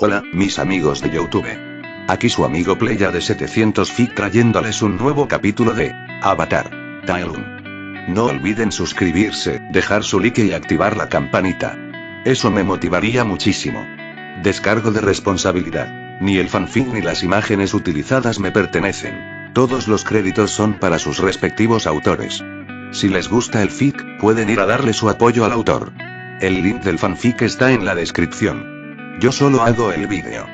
Hola, mis amigos de YouTube. Aquí su amigo Playa de 700 Feet trayéndoles un nuevo capítulo de Avatar: Tai Lung. No olviden suscribirse, dejar su like y activar la campanita. Eso me motivaría muchísimo. Descargo de responsabilidad. Ni el fanfic ni las imágenes utilizadas me pertenecen. Todos los créditos son para sus respectivos autores. Si les gusta el fic, pueden ir a darle su apoyo al autor. El link del fanfic está en la descripción. Yo solo hago el vídeo.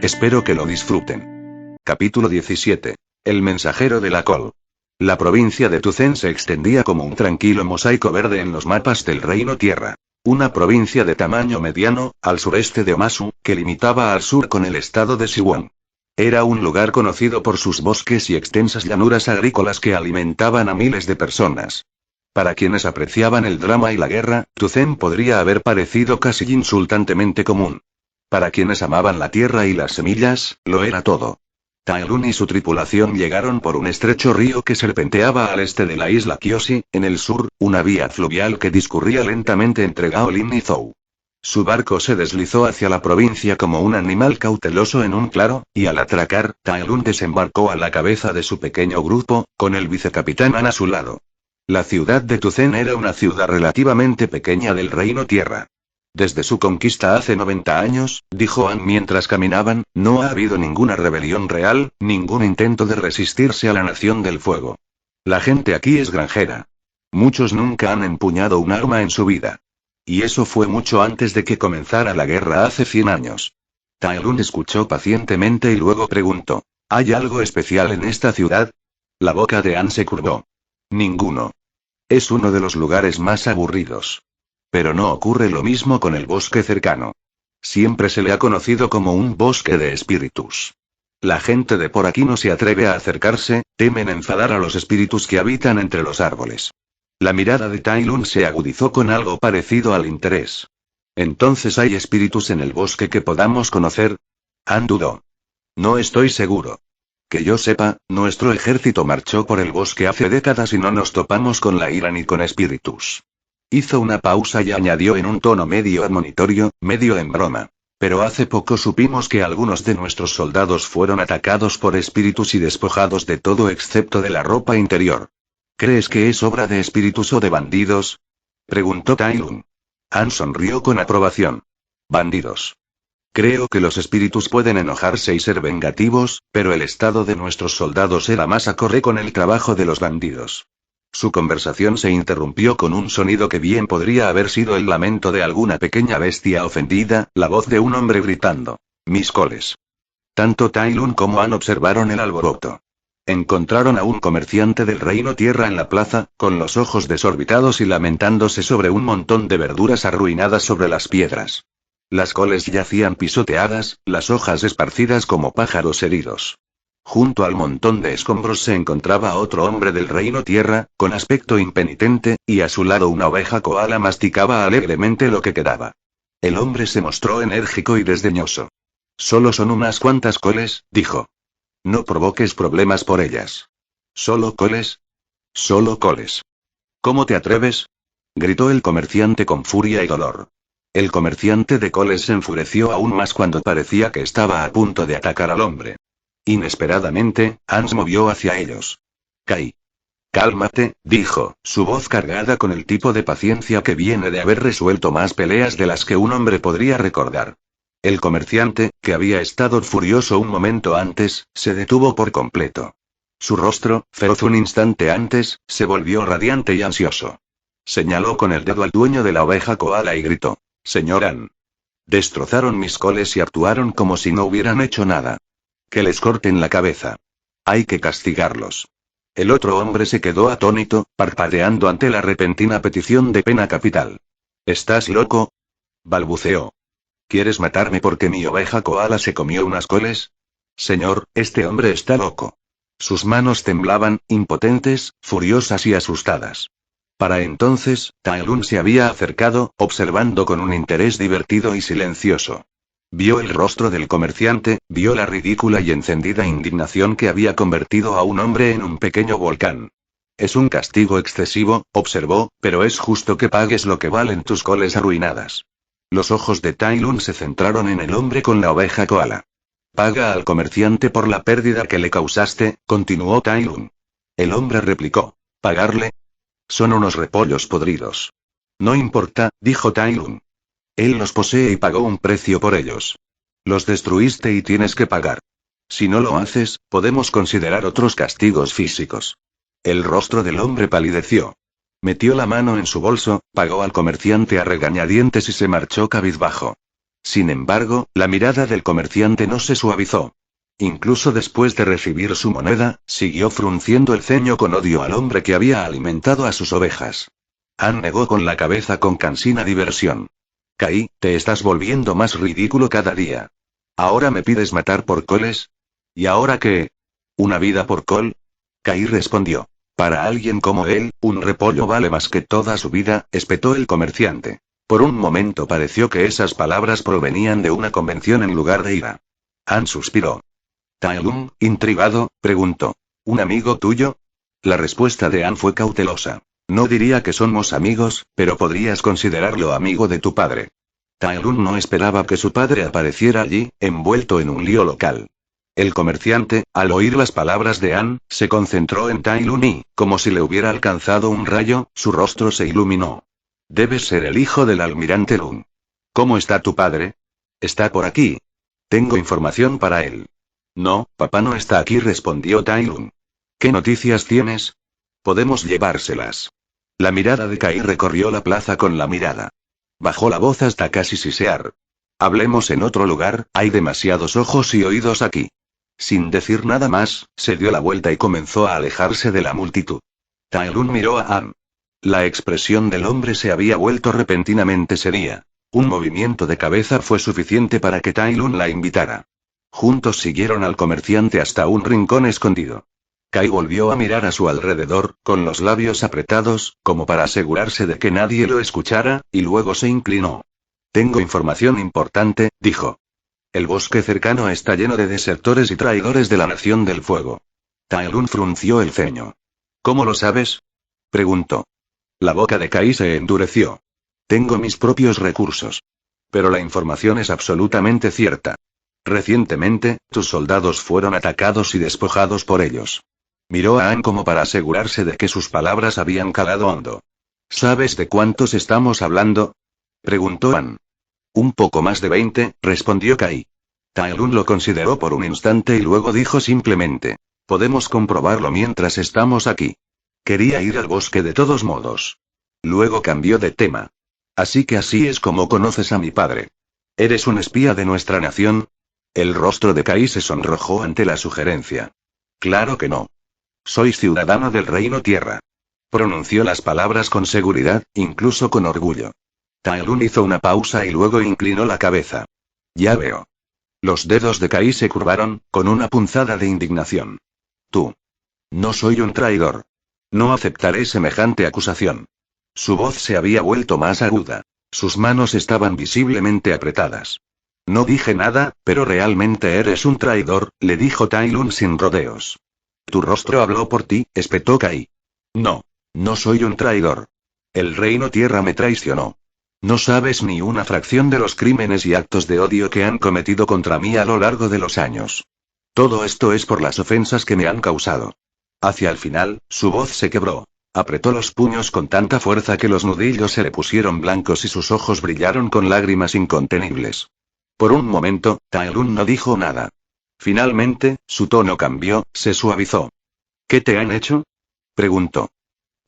Espero que lo disfruten. Capítulo 17. El mensajero de la col. La provincia de Tuzen se extendía como un tranquilo mosaico verde en los mapas del Reino Tierra. Una provincia de tamaño mediano, al sureste de Omasu, que limitaba al sur con el estado de Siwon. Era un lugar conocido por sus bosques y extensas llanuras agrícolas que alimentaban a miles de personas. Para quienes apreciaban el drama y la guerra, Tuzen podría haber parecido casi insultantemente común. Para quienes amaban la tierra y las semillas, lo era todo. Tai Lung y su tripulación llegaron por un estrecho río que serpenteaba al este de la isla Kyoshi, en el sur, una vía fluvial que discurría lentamente entre Gaolin y Zhou. Su barco se deslizó hacia la provincia como un animal cauteloso en un claro, y al atracar, Tai Lung desembarcó a la cabeza de su pequeño grupo, con el vicecapitán An a su lado. La ciudad de Tuzen era una ciudad relativamente pequeña del Reino Tierra. Desde su conquista hace 90 años, dijo An mientras caminaban, no ha habido ninguna rebelión real, ningún intento de resistirse a la Nación del Fuego. La gente aquí es granjera. Muchos nunca han empuñado un arma en su vida. Y eso fue mucho antes de que comenzara la guerra hace 100 años. Tai Lung escuchó pacientemente y luego preguntó: ¿hay algo especial en esta ciudad? La boca de An se curvó. Ninguno. Es uno de los lugares más aburridos. Pero no ocurre lo mismo con el bosque cercano. Siempre se le ha conocido como un bosque de espíritus. La gente de por aquí no se atreve a acercarse, temen enfadar a los espíritus que habitan entre los árboles. La mirada de Tai Lung se agudizó con algo parecido al interés. ¿Entonces hay espíritus en el bosque que podamos conocer? Han dudó. No estoy seguro. Que yo sepa, nuestro ejército marchó por el bosque hace décadas y no nos topamos con la ira ni con espíritus. Hizo una pausa y añadió en un tono medio admonitorio, medio en broma. Pero hace poco supimos que algunos de nuestros soldados fueron atacados por espíritus y despojados de todo excepto de la ropa interior. ¿Crees que es obra de espíritus o de bandidos? Preguntó Tai Lung. Han sonrió con aprobación. Bandidos. Creo que los espíritus pueden enojarse y ser vengativos, pero el estado de nuestros soldados era más acorde con el trabajo de los bandidos. Su conversación se interrumpió con un sonido que bien podría haber sido el lamento de alguna pequeña bestia ofendida, la voz de un hombre gritando: «Mis coles». Tanto Tai Lung como An observaron el alboroto. Encontraron a un comerciante del Reino Tierra en la plaza, con los ojos desorbitados y lamentándose sobre un montón de verduras arruinadas sobre las piedras. Las coles yacían pisoteadas, las hojas esparcidas como pájaros heridos. Junto al montón de escombros se encontraba otro hombre del Reino Tierra, con aspecto impenitente, y a su lado una oveja koala masticaba alegremente lo que quedaba. El hombre se mostró enérgico y desdeñoso. «Solo son unas cuantas coles», dijo. «No provoques problemas por ellas». «¿Solo coles?» «Solo coles». «¿Cómo te atreves?», gritó el comerciante con furia y dolor. El comerciante de coles se enfureció aún más cuando parecía que estaba a punto de atacar al hombre. Inesperadamente, Hans movió hacia ellos. «Kai. Cálmate», dijo, su voz cargada con el tipo de paciencia que viene de haber resuelto más peleas de las que un hombre podría recordar. El comerciante, que había estado furioso un momento antes, se detuvo por completo. Su rostro, feroz un instante antes, se volvió radiante y ansioso. Señaló con el dedo al dueño de la oveja koala y gritó: «Señor An. Destrozaron mis coles y actuaron como si no hubieran hecho nada. Que les corten la cabeza. Hay que castigarlos». El otro hombre se quedó atónito, parpadeando ante la repentina petición de pena capital. «¿Estás loco?», balbuceó. «¿Quieres matarme porque mi oveja koala se comió unas coles?». «Señor, este hombre está loco». Sus manos temblaban, impotentes, furiosas y asustadas. Para entonces, Tai Lung se había acercado, observando con un interés divertido y silencioso. Vio el rostro del comerciante, vio la ridícula y encendida indignación que había convertido a un hombre en un pequeño volcán. «Es un castigo excesivo», observó, «pero es justo que pagues lo que valen tus coles arruinadas». Los ojos de Tai Lun se centraron en el hombre con la oveja koala. Paga al comerciante por la pérdida que le causaste, continuó Tai Lun. El hombre replicó. ¿Pagarle? Son unos repollos podridos. No importa, dijo Tai Lun. Él los posee y pagó un precio por ellos. Los destruiste y tienes que pagar. Si no lo haces, podemos considerar otros castigos físicos. El rostro del hombre palideció. Metió la mano en su bolso, pagó al comerciante a regañadientes y se marchó cabizbajo. Sin embargo, la mirada del comerciante no se suavizó. Incluso después de recibir su moneda, siguió frunciendo el ceño con odio al hombre que había alimentado a sus ovejas. Han negó con la cabeza con cansina diversión. Kai, te estás volviendo más ridículo cada día. ¿Ahora me pides matar por coles? ¿Y ahora qué? ¿Una vida por col? Kai respondió. Para alguien como él, un repollo vale más que toda su vida, espetó el comerciante. Por un momento pareció que esas palabras provenían de una convención en lugar de ira. Han suspiró. Tai Lun, intrigado, preguntó. ¿Un amigo tuyo? La respuesta de An fue cautelosa. No diría que somos amigos, pero podrías considerarlo amigo de tu padre. Tai Lun no esperaba que su padre apareciera allí, envuelto en un lío local. El comerciante, al oír las palabras de An, se concentró en Tai Lun y, como si le hubiera alcanzado un rayo, su rostro se iluminó. Debes ser el hijo del almirante Lun. ¿Cómo está tu padre? Está por aquí. Tengo información para él. No, papá no está aquí, respondió Tai Lun. ¿Qué noticias tienes? Podemos llevárselas. La mirada de Kai recorrió la plaza con la mirada. Bajó la voz hasta casi sisear. Hablemos en otro lugar, hay demasiados ojos y oídos aquí. Sin decir nada más, se dio la vuelta y comenzó a alejarse de la multitud. Tai Lun miró a An. La expresión del hombre se había vuelto repentinamente seria. Un movimiento de cabeza fue suficiente para que Tai Lun la invitara. Juntos siguieron al comerciante hasta un rincón escondido. Kai volvió a mirar a su alrededor, con los labios apretados, como para asegurarse de que nadie lo escuchara, y luego se inclinó. Tengo información importante, dijo. El bosque cercano está lleno de desertores y traidores de la Nación del Fuego. Tai Lun frunció el ceño. ¿Cómo lo sabes? Preguntó. La boca de Kai se endureció. Tengo mis propios recursos. Pero la información es absolutamente cierta. Recientemente, tus soldados fueron atacados y despojados por ellos. Miró a An como para asegurarse de que sus palabras habían calado hondo. ¿Sabes de cuántos estamos hablando? Preguntó An. Un poco más de 20, respondió Kai. Tai Lun lo consideró por un instante y luego dijo simplemente. Podemos comprobarlo mientras estamos aquí. Quería ir al bosque de todos modos. Luego cambió de tema. Así que así es como conoces a mi padre. ¿Eres un espía de nuestra nación? El rostro de Kai se sonrojó ante la sugerencia. Claro que no. Soy ciudadano del Reino Tierra. Pronunció las palabras con seguridad, incluso con orgullo. Tai Lun hizo una pausa y luego inclinó la cabeza. Ya veo. Los dedos de Kai se curvaron, con una punzada de indignación. Tú. No soy un traidor. No aceptaré semejante acusación. Su voz se había vuelto más aguda. Sus manos estaban visiblemente apretadas. No dije nada, pero realmente eres un traidor, le dijo Tai Lun sin rodeos. Tu rostro habló por ti, espetó Kai. No. No soy un traidor. El Reino Tierra me traicionó. No sabes ni una fracción de los crímenes y actos de odio que han cometido contra mí a lo largo de los años. Todo esto es por las ofensas que me han causado. Hacia el final, su voz se quebró. Apretó los puños con tanta fuerza que los nudillos se le pusieron blancos y sus ojos brillaron con lágrimas incontenibles. Por un momento, Tai Lun no dijo nada. Finalmente, su tono cambió, se suavizó. ¿Qué te han hecho? Preguntó.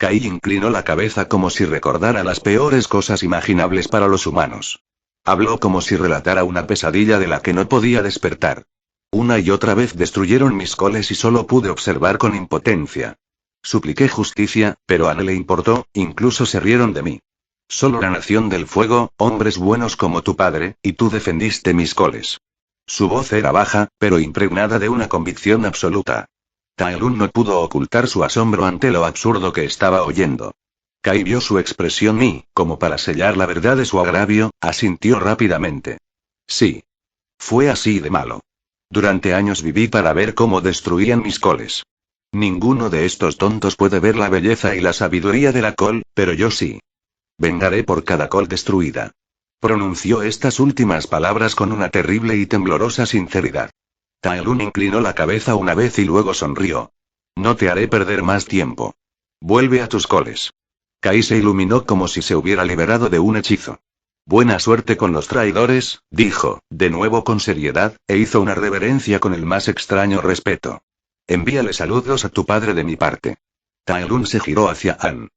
Kai inclinó la cabeza como si recordara las peores cosas imaginables para los humanos. Habló como si relatara una pesadilla de la que no podía despertar. Una y otra vez destruyeron mis coles y solo pude observar con impotencia. Supliqué justicia, pero a nadie le importó, incluso se rieron de mí. Solo la Nación del Fuego, hombres buenos como tu padre, y tú defendiste mis coles. Su voz era baja, pero impregnada de una convicción absoluta. Tai Lun no pudo ocultar su asombro ante lo absurdo que estaba oyendo. Kai vio su expresión y, como para sellar la verdad de su agravio, asintió rápidamente. Sí. Fue así de malo. Durante años viví para ver cómo destruían mis coles. Ninguno de estos tontos puede ver la belleza y la sabiduría de la col, pero yo sí. Vengaré por cada col destruida. Pronunció estas últimas palabras con una terrible y temblorosa sinceridad. Tai Lun inclinó la cabeza una vez y luego sonrió. No te haré perder más tiempo. Vuelve a tus coles. Kai se iluminó como si se hubiera liberado de un hechizo. Buena suerte con los traidores, dijo, de nuevo con seriedad, e hizo una reverencia con el más extraño respeto. Envíale saludos a tu padre de mi parte. Tai Lun se giró hacia An.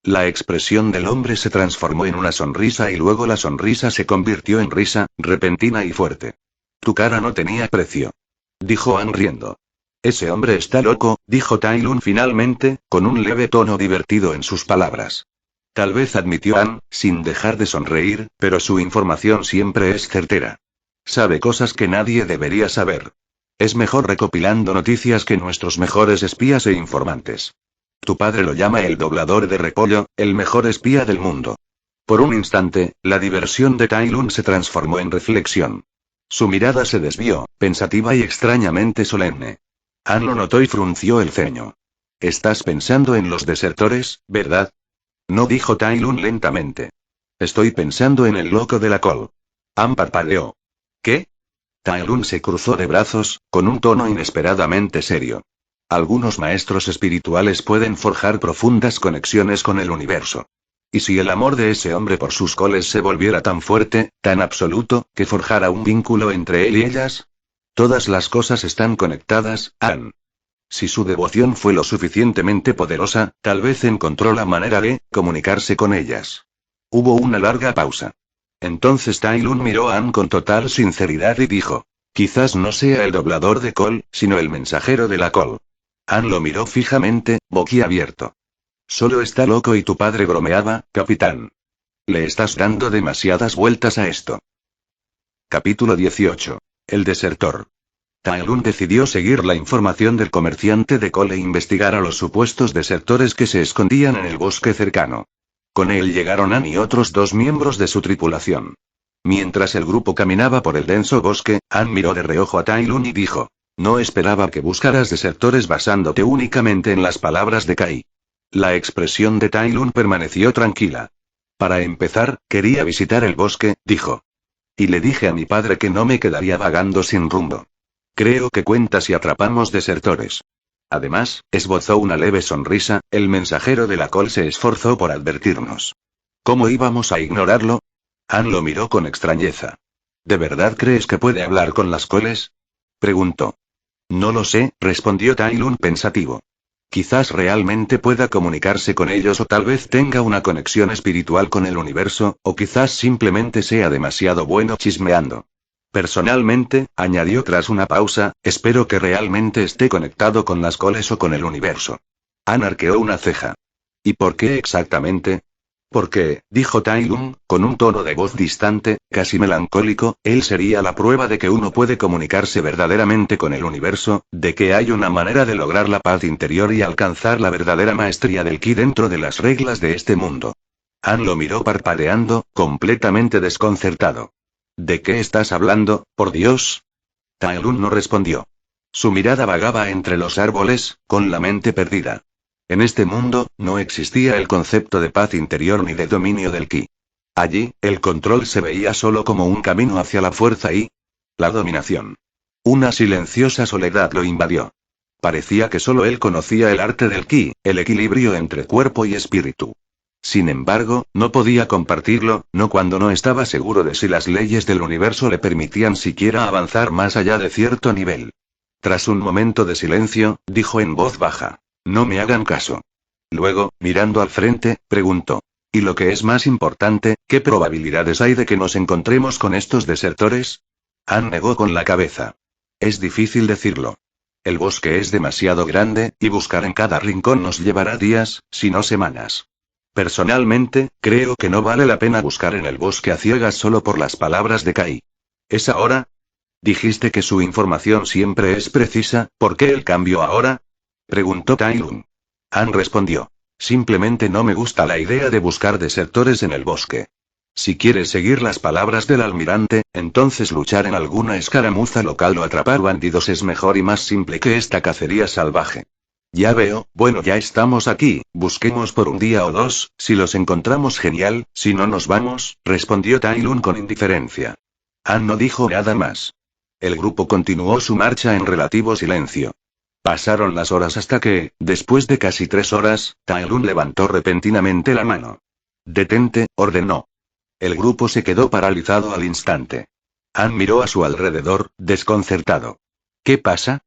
La expresión del hombre se transformó en una sonrisa y luego la sonrisa se convirtió en risa, repentina y fuerte. Tu cara no tenía precio. Dijo An riendo. Ese hombre está loco, dijo Tai Lun finalmente, con un leve tono divertido en sus palabras. Tal vez admitió An, sin dejar de sonreír, pero su información siempre es certera. Sabe cosas que nadie debería saber. Es mejor recopilando noticias que nuestros mejores espías e informantes. Tu padre lo llama el doblador de repollo, el mejor espía del mundo. Por un instante, la diversión de Tai Lun se transformó en reflexión. Su mirada se desvió, pensativa y extrañamente solemne. An lo notó y frunció el ceño. Estás pensando en los desertores, ¿verdad? No, dijo Tai Lun lentamente. Estoy pensando en el loco de la col. An parpadeó. ¿Qué? Tai Lun se cruzó de brazos, con un tono inesperadamente serio. Algunos maestros espirituales pueden forjar profundas conexiones con el universo. ¿Y si el amor de ese hombre por sus coles se volviera tan fuerte, tan absoluto, que forjara un vínculo entre él y ellas? Todas las cosas están conectadas, An. Si su devoción fue lo suficientemente poderosa, tal vez encontró la manera de comunicarse con ellas. Hubo una larga pausa. Entonces Tai Lun miró a An con total sinceridad y dijo: quizás no sea el doblador de col, sino el mensajero de la col. An lo miró fijamente, boquiabierto. Solo está loco y tu padre bromeaba, capitán. Le estás dando demasiadas vueltas a esto. Capítulo 18. El desertor. Tai Lun decidió seguir la información del comerciante de col e investigar a los supuestos desertores que se escondían en el bosque cercano. Con él llegaron An y otros 2 miembros de su tripulación. Mientras el grupo caminaba por el denso bosque, An miró de reojo a Tai Lun y dijo: no esperaba que buscaras desertores basándote únicamente en las palabras de Kai. La expresión de Tai Lun permaneció tranquila. Para empezar, quería visitar el bosque, dijo. Y le dije a mi padre que no me quedaría vagando sin rumbo. Creo que cuenta si atrapamos desertores. Además, esbozó una leve sonrisa, el mensajero de la col se esforzó por advertirnos. ¿Cómo íbamos a ignorarlo? An lo miró con extrañeza. ¿De verdad crees que puede hablar con las coles? Preguntó. No lo sé, respondió Tai Lun pensativo. Quizás realmente pueda comunicarse con ellos o tal vez tenga una conexión espiritual con el universo, o quizás simplemente sea demasiado bueno chismeando. Personalmente, añadió tras una pausa, espero que realmente esté conectado con las coles o con el universo. An arqueó una ceja. ¿Y por qué exactamente? Porque, dijo Tai Lun, con un tono de voz distante, casi melancólico, él sería la prueba de que uno puede comunicarse verdaderamente con el universo, de que hay una manera de lograr la paz interior y alcanzar la verdadera maestría del ki dentro de las reglas de este mundo. An lo miró parpadeando, completamente desconcertado. ¿De qué estás hablando, por Dios? Tai Lun no respondió. Su mirada vagaba entre los árboles, con la mente perdida. En este mundo, no existía el concepto de paz interior ni de dominio del ki. Allí, el control se veía solo como un camino hacia la fuerza y la dominación. Una silenciosa soledad lo invadió. Parecía que solo él conocía el arte del ki, el equilibrio entre cuerpo y espíritu. Sin embargo, no podía compartirlo, no cuando no estaba seguro de si las leyes del universo le permitían siquiera avanzar más allá de cierto nivel. Tras un momento de silencio, dijo en voz baja. No me hagan caso. Luego, mirando al frente, preguntó. ¿Y lo que es más importante, qué probabilidades hay de que nos encontremos con estos desertores? An negó con la cabeza. Es difícil decirlo. El bosque es demasiado grande, y buscar en cada rincón nos llevará días, si no semanas. Personalmente, creo que no vale la pena buscar en el bosque a ciegas solo por las palabras de Kai. ¿Es ahora? Dijiste que su información siempre es precisa, ¿por qué el cambio ahora? Preguntó Tai Lun. An respondió. Simplemente no me gusta la idea de buscar desertores en el bosque. Si quieres seguir las palabras del almirante, entonces luchar en alguna escaramuza local o atrapar bandidos es mejor y más simple que esta cacería salvaje. Ya veo, bueno, ya estamos aquí, busquemos por un día o dos, si los encontramos genial, si no nos vamos, respondió Tai Lun con indiferencia. Ann no dijo nada más. El grupo continuó su marcha en relativo silencio. Pasaron las horas hasta que, después de casi 3 horas, Tai Lun levantó repentinamente la mano. «Detente», ordenó. El grupo se quedó paralizado al instante. Ann miró a su alrededor, desconcertado. «¿Qué pasa?»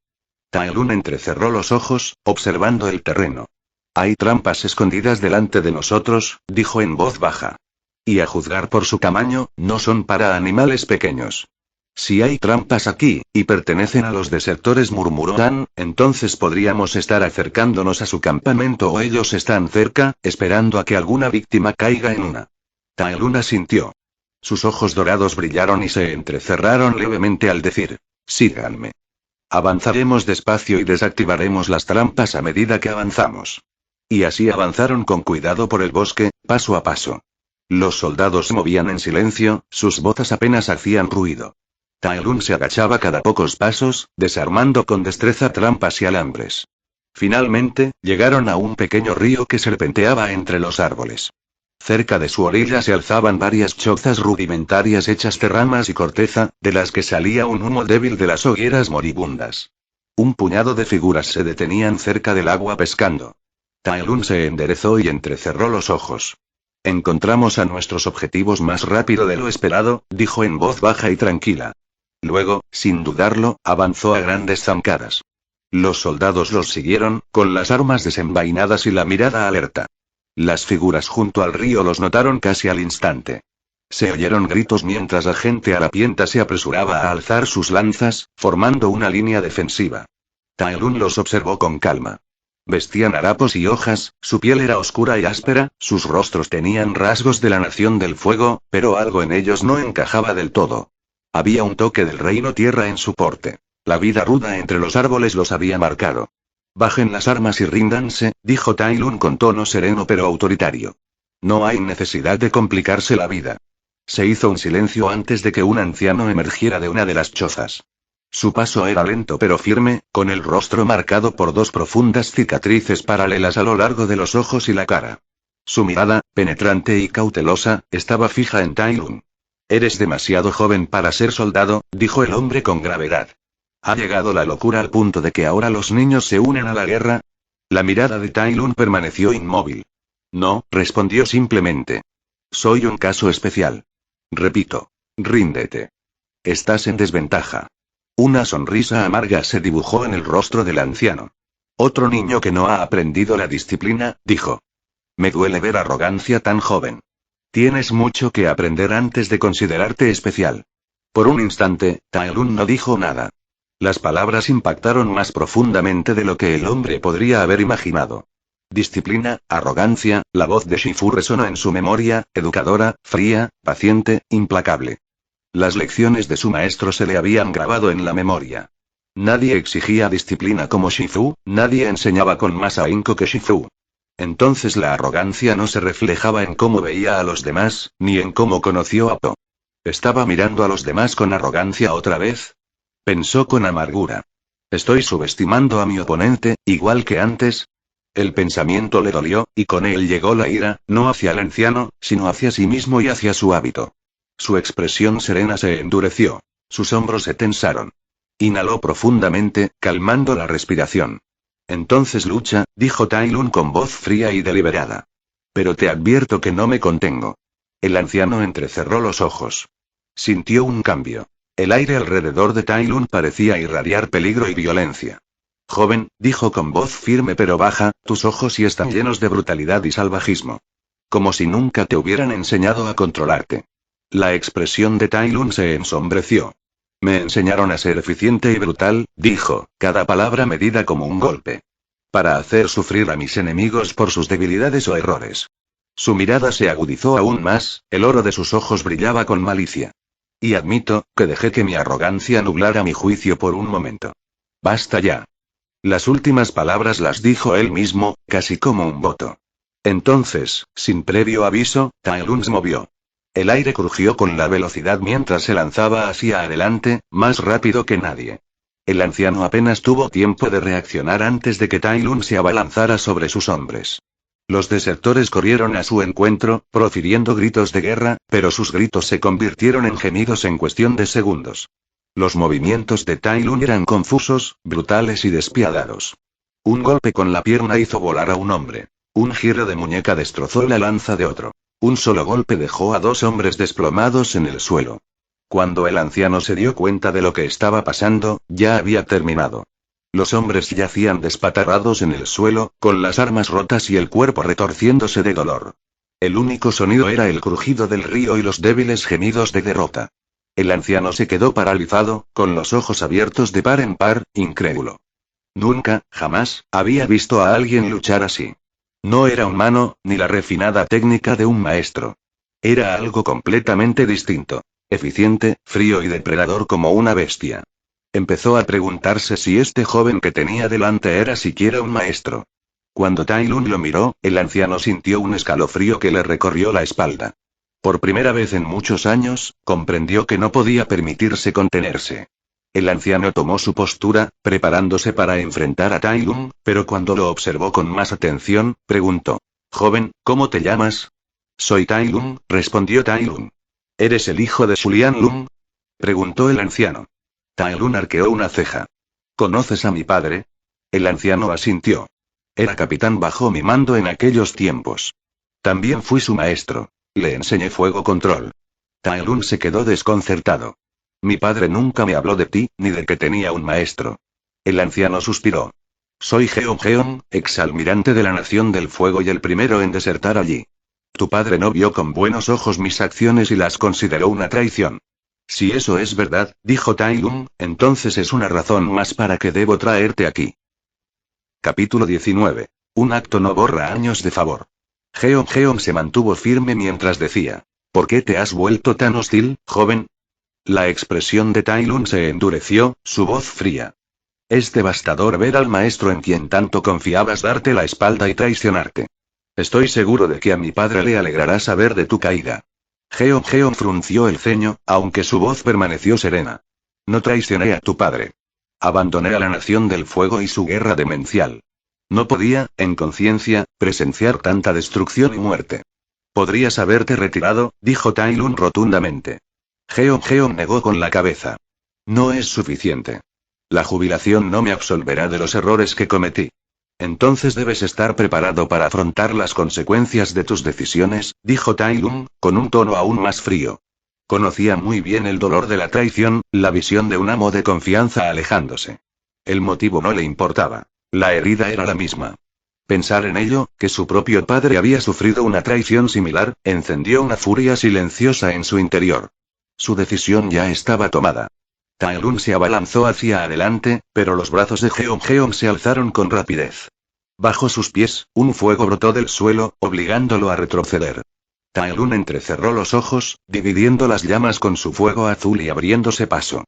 Tai Lun entrecerró los ojos, observando el terreno. «Hay trampas escondidas delante de nosotros», dijo en voz baja. «Y a juzgar por su tamaño, no son para animales pequeños». «Si hay trampas aquí, y pertenecen a los desertores», murmuró Ann, «entonces podríamos estar acercándonos a su campamento o ellos están cerca, esperando a que alguna víctima caiga en una». Tai Lun asintió. Sus ojos dorados brillaron y se entrecerraron levemente al decir: «Síganme». Avanzaremos despacio y desactivaremos las trampas a medida que avanzamos. Y así avanzaron con cuidado por el bosque, paso a paso. Los soldados se movían en silencio, sus botas apenas hacían ruido. Tai Lun se agachaba cada pocos pasos, desarmando con destreza trampas y alambres. Finalmente, llegaron a un pequeño río que serpenteaba entre los árboles. Cerca de su orilla se alzaban varias chozas rudimentarias hechas de ramas y corteza, de las que salía un humo débil de las hogueras moribundas. Un puñado de figuras se detenían cerca del agua pescando. Tai Lun se enderezó y entrecerró los ojos. «Encontramos a nuestros objetivos más rápido de lo esperado», dijo en voz baja y tranquila. Luego, sin dudarlo, avanzó a grandes zancadas. Los soldados los siguieron, con las armas desenvainadas y la mirada alerta. Las figuras junto al río los notaron casi al instante. Se oyeron gritos mientras la gente harapienta se apresuraba a alzar sus lanzas, formando una línea defensiva. Tai Lun los observó con calma. Vestían harapos y hojas, su piel era oscura y áspera, sus rostros tenían rasgos de la Nación del Fuego, pero algo en ellos no encajaba del todo. Había un toque del reino tierra en su porte. La vida ruda entre los árboles los había marcado. «Bajen las armas y ríndanse», dijo Tai Lun con tono sereno pero autoritario. «No hay necesidad de complicarse la vida». Se hizo un silencio antes de que un anciano emergiera de una de las chozas. Su paso era lento pero firme, con el rostro marcado por 2 profundas cicatrices paralelas a lo largo de los ojos y la cara. Su mirada, penetrante y cautelosa, estaba fija en Tai Lun. «Eres demasiado joven para ser soldado», dijo el hombre con gravedad. ¿Ha llegado la locura al punto de que ahora los niños se unen a la guerra? La mirada de Tai Lun permaneció inmóvil. «No», respondió simplemente. «Soy un caso especial. Repito, ríndete. Estás en desventaja». Una sonrisa amarga se dibujó en el rostro del anciano. «Otro niño que no ha aprendido la disciplina», dijo. «Me duele ver arrogancia tan joven. Tienes mucho que aprender antes de considerarte especial». Por un instante, Tai Lun no dijo nada. Las palabras impactaron más profundamente de lo que el hombre podría haber imaginado. Disciplina, arrogancia, la voz de Shifu resonó en su memoria, educadora, fría, paciente, implacable. Las lecciones de su maestro se le habían grabado en la memoria. Nadie exigía disciplina como Shifu, nadie enseñaba con más ahínco que Shifu. Entonces la arrogancia no se reflejaba en cómo veía a los demás, ni en cómo conoció a Po. ¿Estaba mirando a los demás con arrogancia otra vez? Pensó con amargura. ¿Estoy subestimando a mi oponente, igual que antes? El pensamiento le dolió, y con él llegó la ira, no hacia el anciano, sino hacia sí mismo y hacia su hábito. Su expresión serena se endureció. Sus hombros se tensaron. Inhaló profundamente, calmando la respiración. «Entonces lucha», dijo Tai Lun con voz fría y deliberada. «Pero te advierto que no me contengo». El anciano entrecerró los ojos. Sintió un cambio. El aire alrededor de Tai Lun parecía irradiar peligro y violencia. «Joven», dijo con voz firme pero baja, «tus ojos sí están llenos de brutalidad y salvajismo. Como si nunca te hubieran enseñado a controlarte». La expresión de Tai Lun se ensombreció. «Me enseñaron a ser eficiente y brutal», dijo, cada palabra medida como un golpe. «Para hacer sufrir a mis enemigos por sus debilidades o errores». Su mirada se agudizó aún más, el oro de sus ojos brillaba con malicia. «Y admito, que dejé que mi arrogancia nublara mi juicio por un momento. Basta ya». Las últimas palabras las dijo él mismo, casi como un voto. Entonces, sin previo aviso, Tai Lun se movió. El aire crujió con la velocidad mientras se lanzaba hacia adelante, más rápido que nadie. El anciano apenas tuvo tiempo de reaccionar antes de que Tai Lung se abalanzara sobre sus hombres. Los desertores corrieron a su encuentro, profiriendo gritos de guerra, pero sus gritos se convirtieron en gemidos en cuestión de segundos. Los movimientos de Tai Lung eran confusos, brutales y despiadados. Un golpe con la pierna hizo volar a un hombre. Un giro de muñeca destrozó la lanza de otro. Un solo golpe dejó a 2 hombres desplomados en el suelo. Cuando el anciano se dio cuenta de lo que estaba pasando, ya había terminado. Los hombres yacían despatarrados en el suelo, con las armas rotas y el cuerpo retorciéndose de dolor. El único sonido era el crujido del río y los débiles gemidos de derrota. El anciano se quedó paralizado, con los ojos abiertos de par en par, incrédulo. Nunca, jamás, había visto a alguien luchar así. No era humano, ni la refinada técnica de un maestro. Era algo completamente distinto. Eficiente, frío y depredador como una bestia. Empezó a preguntarse si este joven que tenía delante era siquiera un maestro. Cuando Tai Lung lo miró, el anciano sintió un escalofrío que le recorrió la espalda. Por primera vez en muchos años, comprendió que no podía permitirse contenerse. El anciano tomó su postura, preparándose para enfrentar a Tai Lung, pero cuando lo observó con más atención, preguntó: «Joven, ¿cómo te llamas?» «Soy Tai Lung», respondió Tai Lung. «¿Eres el hijo de Xulian Lung?», preguntó el anciano. Tai Lung arqueó una ceja. «¿Conoces a mi padre?». El anciano asintió. «Era capitán bajo mi mando en aquellos tiempos. También fui su maestro. Le enseñé fuego control». Tai Lung se quedó desconcertado. «Mi padre nunca me habló de ti, ni de que tenía un maestro». El anciano suspiró. «Soy Jeon Jeon, exalmirante de la Nación del Fuego y el primero en desertar allí. Tu padre no vio con buenos ojos mis acciones y las consideró una traición». «Si eso es verdad», dijo Tai Lung, «entonces es una razón más para que debo traerte aquí». Capítulo 19. Un acto no borra años de favor. Jeon Jeon se mantuvo firme mientras decía: «¿Por qué te has vuelto tan hostil, joven?». La expresión de Tai Lung se endureció, su voz fría. «Es devastador ver al maestro en quien tanto confiabas darte la espalda y traicionarte. Estoy seguro de que a mi padre le alegrará saber de tu caída». Jeon Jeon frunció el ceño, aunque su voz permaneció serena. «No traicioné a tu padre. Abandoné a la Nación del Fuego y su guerra demencial. No podía, en conciencia, presenciar tanta destrucción y muerte». «Podrías haberte retirado», dijo Tai Lung rotundamente. Jeon Jeon negó con la cabeza. «No es suficiente. La jubilación no me absolverá de los errores que cometí». «Entonces debes estar preparado para afrontar las consecuencias de tus decisiones», dijo Tai Lung, con un tono aún más frío. Conocía muy bien el dolor de la traición, la visión de un amo de confianza alejándose. El motivo no le importaba. La herida era la misma. Pensar en ello, que su propio padre había sufrido una traición similar, encendió una furia silenciosa en su interior. Su decisión ya estaba tomada. Tai Lung se abalanzó hacia adelante, pero los brazos de Jeon Jeon se alzaron con rapidez. Bajo sus pies, un fuego brotó del suelo, obligándolo a retroceder. Tai Lung entrecerró los ojos, dividiendo las llamas con su fuego azul y abriéndose paso.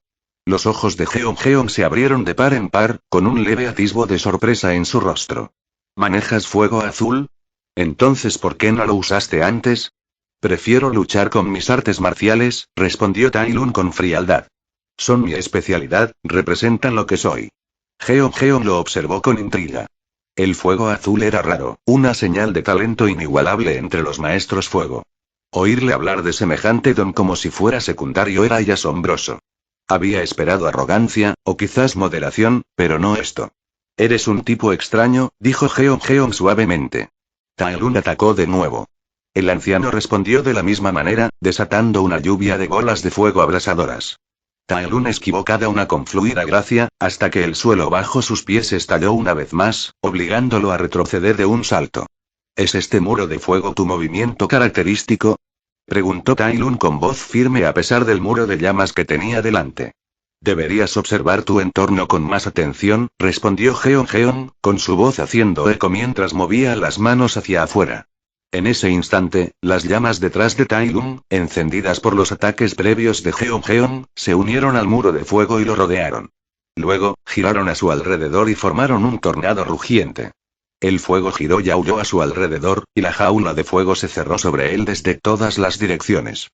Los ojos de Jeon Jeon se abrieron de par en par, con un leve atisbo de sorpresa en su rostro. «¿Manejas fuego azul? Entonces, ¿por qué no lo usaste antes?». «Prefiero luchar con mis artes marciales», respondió Tai Lung con frialdad. «Son mi especialidad, representan lo que soy». Jeon Jeon lo observó con intriga. El fuego azul era raro, una señal de talento inigualable entre los maestros fuego. Oírle hablar de semejante don como si fuera secundario era ya asombroso. Había esperado arrogancia, o quizás moderación, pero no esto. «Eres un tipo extraño», dijo Jeon Jeon suavemente. Tai Lung atacó de nuevo. El anciano respondió de la misma manera, desatando una lluvia de bolas de fuego abrasadoras. Tai Lung esquivó cada una con fluida gracia, hasta que el suelo bajo sus pies estalló una vez más, obligándolo a retroceder de un salto. «¿Es este muro de fuego tu movimiento característico?», preguntó Tai Lung con voz firme a pesar del muro de llamas que tenía delante. «Deberías observar tu entorno con más atención», respondió Jeon Jeon, con su voz haciendo eco mientras movía las manos hacia afuera. En ese instante, las llamas detrás de Tai Lung, encendidas por los ataques previos de Jeon Jeon, se unieron al muro de fuego y lo rodearon. Luego, giraron a su alrededor y formaron un tornado rugiente. El fuego giró y aulló a su alrededor, y la jaula de fuego se cerró sobre él desde todas las direcciones.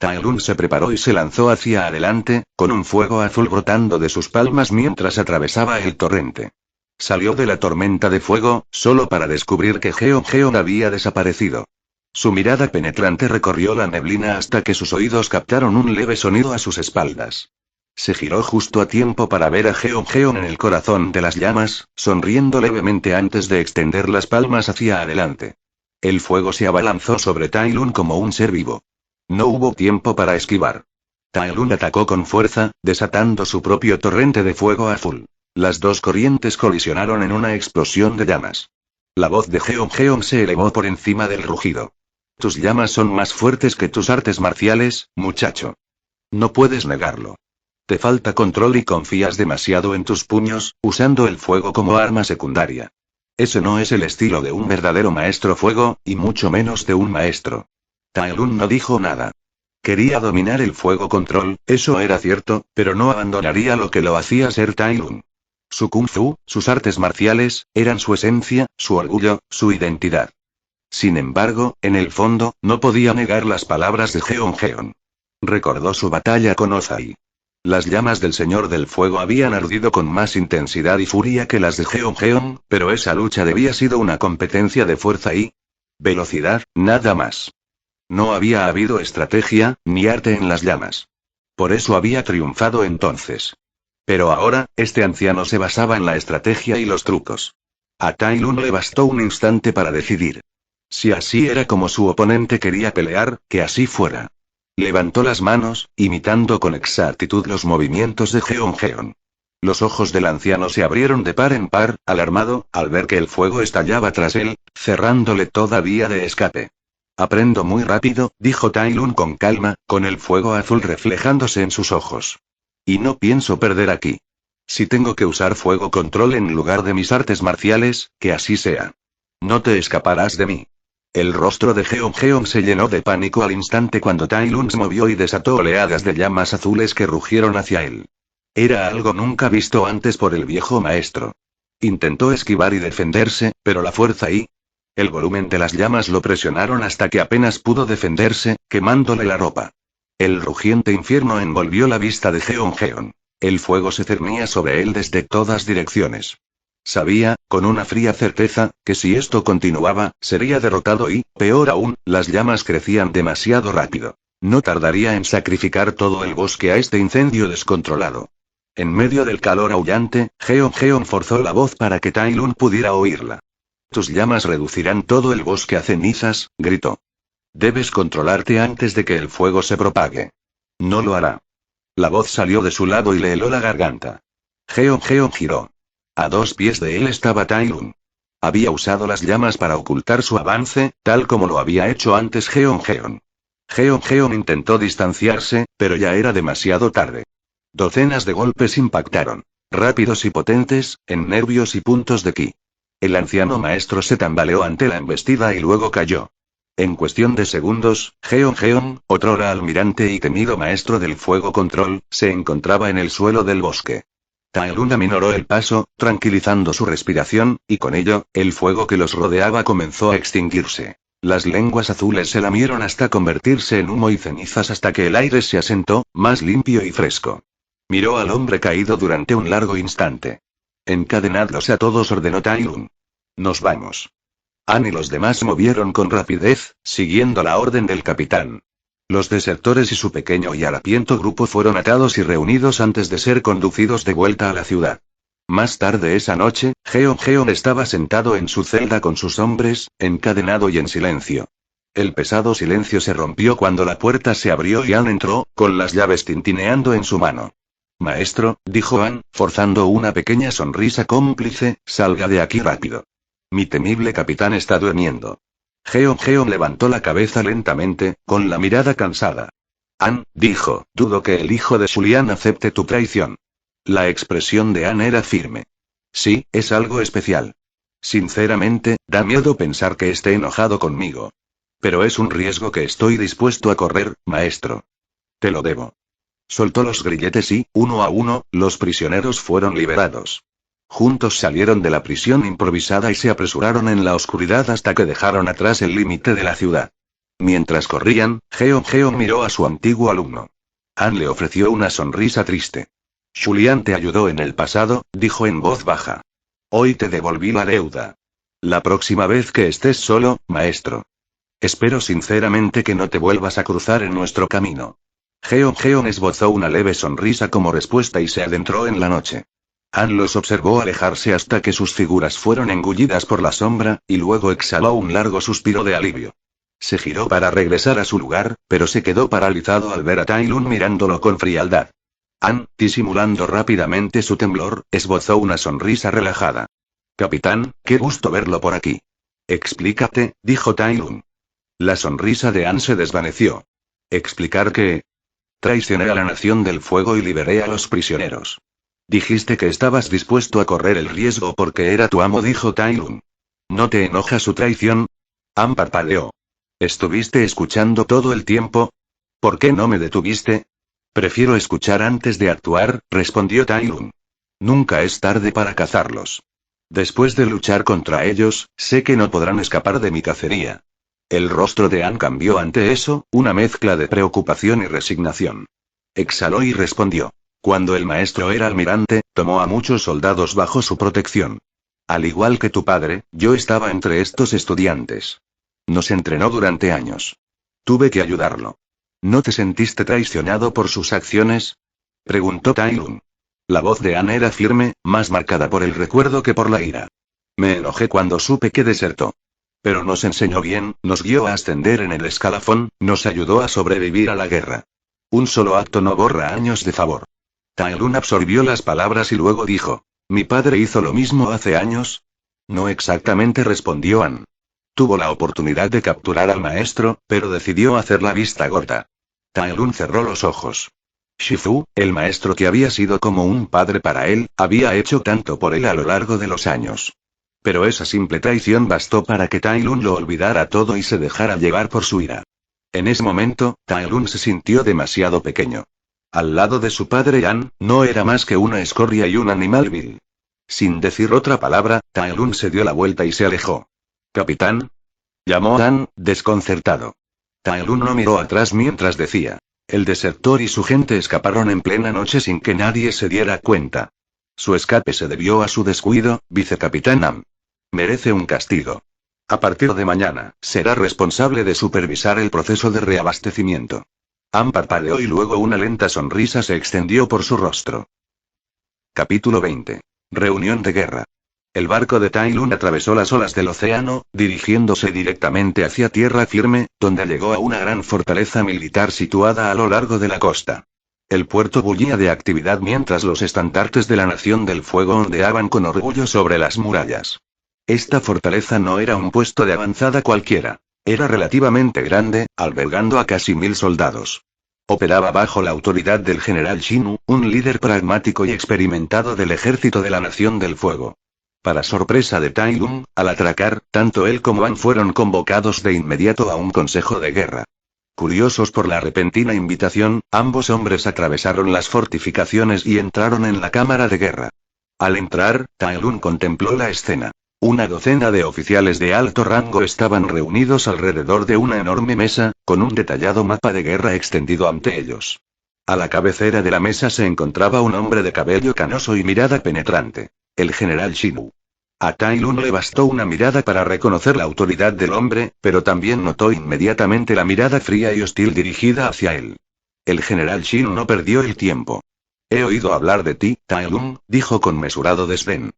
Tai Lun se preparó y se lanzó hacia adelante, con un fuego azul brotando de sus palmas mientras atravesaba el torrente. Salió de la tormenta de fuego, solo para descubrir que Jeon había desaparecido. Su mirada penetrante recorrió la neblina hasta que sus oídos captaron un leve sonido a sus espaldas. Se giró justo a tiempo para ver a Jeon en el corazón de las llamas, sonriendo levemente antes de extender las palmas hacia adelante. El fuego se abalanzó sobre Tai Lun como un ser vivo. No hubo tiempo para esquivar. Tai Lun atacó con fuerza, desatando su propio torrente de fuego azul. Las dos corrientes colisionaron en una explosión de llamas. La voz de Jeon se elevó por encima del rugido. Tus llamas son más fuertes que tus artes marciales, muchacho. No puedes negarlo. Te falta control y confías demasiado en tus puños, usando el fuego como arma secundaria. Ese no es el estilo de un verdadero maestro fuego, y mucho menos de un maestro. Tai Lun no dijo nada. Quería dominar el fuego control, eso era cierto, pero no abandonaría lo que lo hacía ser Tai Lun. Su kung fu, sus artes marciales, eran su esencia, su orgullo, su identidad. Sin embargo, en el fondo, no podía negar las palabras de Jeon. Recordó su batalla con Ozai. Las llamas del Señor del Fuego habían ardido con más intensidad y furia que las de Jeon, pero esa lucha debía sido una competencia de fuerza y velocidad, nada más. No había habido estrategia, ni arte en las llamas. Por eso había triunfado entonces. Pero ahora, este anciano se basaba en la estrategia y los trucos. A Tai Lun le bastó un instante para decidir. Si así era como su oponente quería pelear, que así fuera. Levantó las manos, imitando con exactitud los movimientos de Jeon. Los ojos del anciano se abrieron de par en par, alarmado, al ver que el fuego estallaba tras él, cerrándole toda vía de escape. Aprendo muy rápido, dijo Tai Lun con calma, con el fuego azul reflejándose en sus ojos. Y no pienso perder aquí. Si tengo que usar fuego control en lugar de mis artes marciales, que así sea. No te escaparás de mí. El rostro de Jeon se llenó de pánico al instante cuando Tai Lun se movió y desató oleadas de llamas azules que rugieron hacia él. Era algo nunca visto antes por el viejo maestro. Intentó esquivar y defenderse, pero la fuerza y el volumen de las llamas lo presionaron hasta que apenas pudo defenderse, quemándole la ropa. El rugiente infierno envolvió la vista de Jeon. El fuego se cernía sobre él desde todas direcciones. Sabía, con una fría certeza, que si esto continuaba, sería derrotado y, peor aún, las llamas crecían demasiado rápido. No tardaría en sacrificar todo el bosque a este incendio descontrolado. En medio del calor aullante, Jeon forzó la voz para que Tai Lun pudiera oírla. Tus llamas reducirán todo el bosque a cenizas, gritó. Debes controlarte antes de que el fuego se propague. No lo hará. La voz salió de su lado y le heló la garganta. Jeon giró. A 2 pies de él estaba Tai Lun. Había usado las llamas para ocultar su avance, tal como lo había hecho antes Jeon. Jeon intentó distanciarse, pero ya era demasiado tarde. Docenas de golpes impactaron. Rápidos y potentes, en nervios y puntos de ki. El anciano maestro se tambaleó ante la embestida y luego cayó. En cuestión de segundos, Jeon, otrora almirante y temido maestro del fuego control, se encontraba en el suelo del bosque. Tai Lun aminoró el paso, tranquilizando su respiración, y con ello, el fuego que los rodeaba comenzó a extinguirse. Las lenguas azules se lamieron hasta convertirse en humo y cenizas hasta que el aire se asentó, más limpio y fresco. Miró al hombre caído durante un largo instante. Encadenadlos a todos, ordenó Tai Lun. Nos vamos. An y los demás se movieron con rapidez, siguiendo la orden del capitán. Los desertores y su pequeño y harapiento grupo fueron atados y reunidos antes de ser conducidos de vuelta a la ciudad. Más tarde esa noche, Jeon estaba sentado en su celda con sus hombres, encadenado y en silencio. El pesado silencio se rompió cuando la puerta se abrió y An entró, con las llaves tintineando en su mano. Maestro, dijo An, forzando una pequeña sonrisa cómplice, salga de aquí rápido. Mi temible capitán está durmiendo. Jeon levantó la cabeza lentamente, con la mirada cansada. An, dijo, dudo que el hijo de Julián acepte tu traición. La expresión de An era firme. Sí, es algo especial. Sinceramente, da miedo pensar que esté enojado conmigo. Pero es un riesgo que estoy dispuesto a correr, maestro. Te lo debo. Soltó los grilletes y, uno a uno, los prisioneros fueron liberados. Juntos salieron de la prisión improvisada y se apresuraron en la oscuridad hasta que dejaron atrás el límite de la ciudad. Mientras corrían, Jeon miró a su antiguo alumno. An le ofreció una sonrisa triste. Julian te ayudó en el pasado, dijo en voz baja. Hoy te devolví la deuda. La próxima vez que estés solo, maestro. Espero sinceramente que no te vuelvas a cruzar en nuestro camino. Jeon esbozó una leve sonrisa como respuesta y se adentró en la noche. An los observó alejarse hasta que sus figuras fueron engullidas por la sombra, y luego exhaló un largo suspiro de alivio. Se giró para regresar a su lugar, pero se quedó paralizado al ver a Tai Lun mirándolo con frialdad. An, disimulando rápidamente su temblor, esbozó una sonrisa relajada. Capitán, qué gusto verlo por aquí. Explícate, dijo Tai Lun. La sonrisa de An se desvaneció. ¿Explicar qué? Traicioné a la Nación del Fuego y liberé a los prisioneros. Dijiste que estabas dispuesto a correr el riesgo porque era tu amo, dijo Tai Lun. ¿No te enoja su traición? An parpadeó. ¿Estuviste escuchando todo el tiempo? ¿Por qué no me detuviste? Prefiero escuchar antes de actuar, respondió Tai Lun. Nunca es tarde para cazarlos. Después de luchar contra ellos, sé que no podrán escapar de mi cacería. El rostro de An cambió ante eso, una mezcla de preocupación y resignación. Exhaló y respondió. Cuando el maestro era almirante, tomó a muchos soldados bajo su protección. Al igual que tu padre, yo estaba entre estos estudiantes. Nos entrenó durante años. Tuve que ayudarlo. ¿No te sentiste traicionado por sus acciones? Preguntó Tai Lun. La voz de An era firme, más marcada por el recuerdo que por la ira. Me enojé cuando supe que desertó. Pero nos enseñó bien, nos guió a ascender en el escalafón, nos ayudó a sobrevivir a la guerra. Un solo acto no borra años de favor. Tai Lun absorbió las palabras y luego dijo. ¿Mi padre hizo lo mismo hace años? No exactamente, respondió An. Tuvo la oportunidad de capturar al maestro, pero decidió hacer la vista gorda. Tai Lun cerró los ojos. Shifu, el maestro que había sido como un padre para él, había hecho tanto por él a lo largo de los años. Pero esa simple traición bastó para que Tai Lun lo olvidara todo y se dejara llevar por su ira. En ese momento, Tai Lun se sintió demasiado pequeño. Al lado de su padre An, no era más que una escoria y un animal vil. Sin decir otra palabra, Tai Lun se dio la vuelta y se alejó. «Capitán», llamó An, desconcertado. Tai Lun no miró atrás mientras decía. El desertor y su gente escaparon en plena noche sin que nadie se diera cuenta. Su escape se debió a su descuido, vicecapitán Am. Merece un castigo. A partir de mañana, será responsable de supervisar el proceso de reabastecimiento. Am parpadeó y luego una lenta sonrisa se extendió por su rostro. Capítulo 20. Reunión de guerra. El barco de Tai Lun atravesó las olas del océano, dirigiéndose directamente hacia tierra firme, donde llegó a una gran fortaleza militar situada a lo largo de la costa. El puerto bullía de actividad mientras los estandartes de la Nación del Fuego ondeaban con orgullo sobre las murallas. Esta fortaleza no era un puesto de avanzada cualquiera. Era relativamente grande, albergando a casi 1000 soldados. Operaba bajo la autoridad del general Shinu, un líder pragmático y experimentado del ejército de la Nación del Fuego. Para sorpresa de Tai Lun, al atracar, tanto él como An fueron convocados de inmediato a un consejo de guerra. Curiosos por la repentina invitación, ambos hombres atravesaron las fortificaciones y entraron en la cámara de guerra. Al entrar, Tai Lun contempló la escena. Una docena de oficiales de alto rango estaban reunidos alrededor de una enorme mesa, con un detallado mapa de guerra extendido ante ellos. A la cabecera de la mesa se encontraba un hombre de cabello canoso y mirada penetrante. El general Shinu. A Tai Lun le bastó una mirada para reconocer la autoridad del hombre, pero también notó inmediatamente la mirada fría y hostil dirigida hacia él. El general Shinu no perdió el tiempo. He oído hablar de ti, Tai Lun, dijo con mesurado desdén.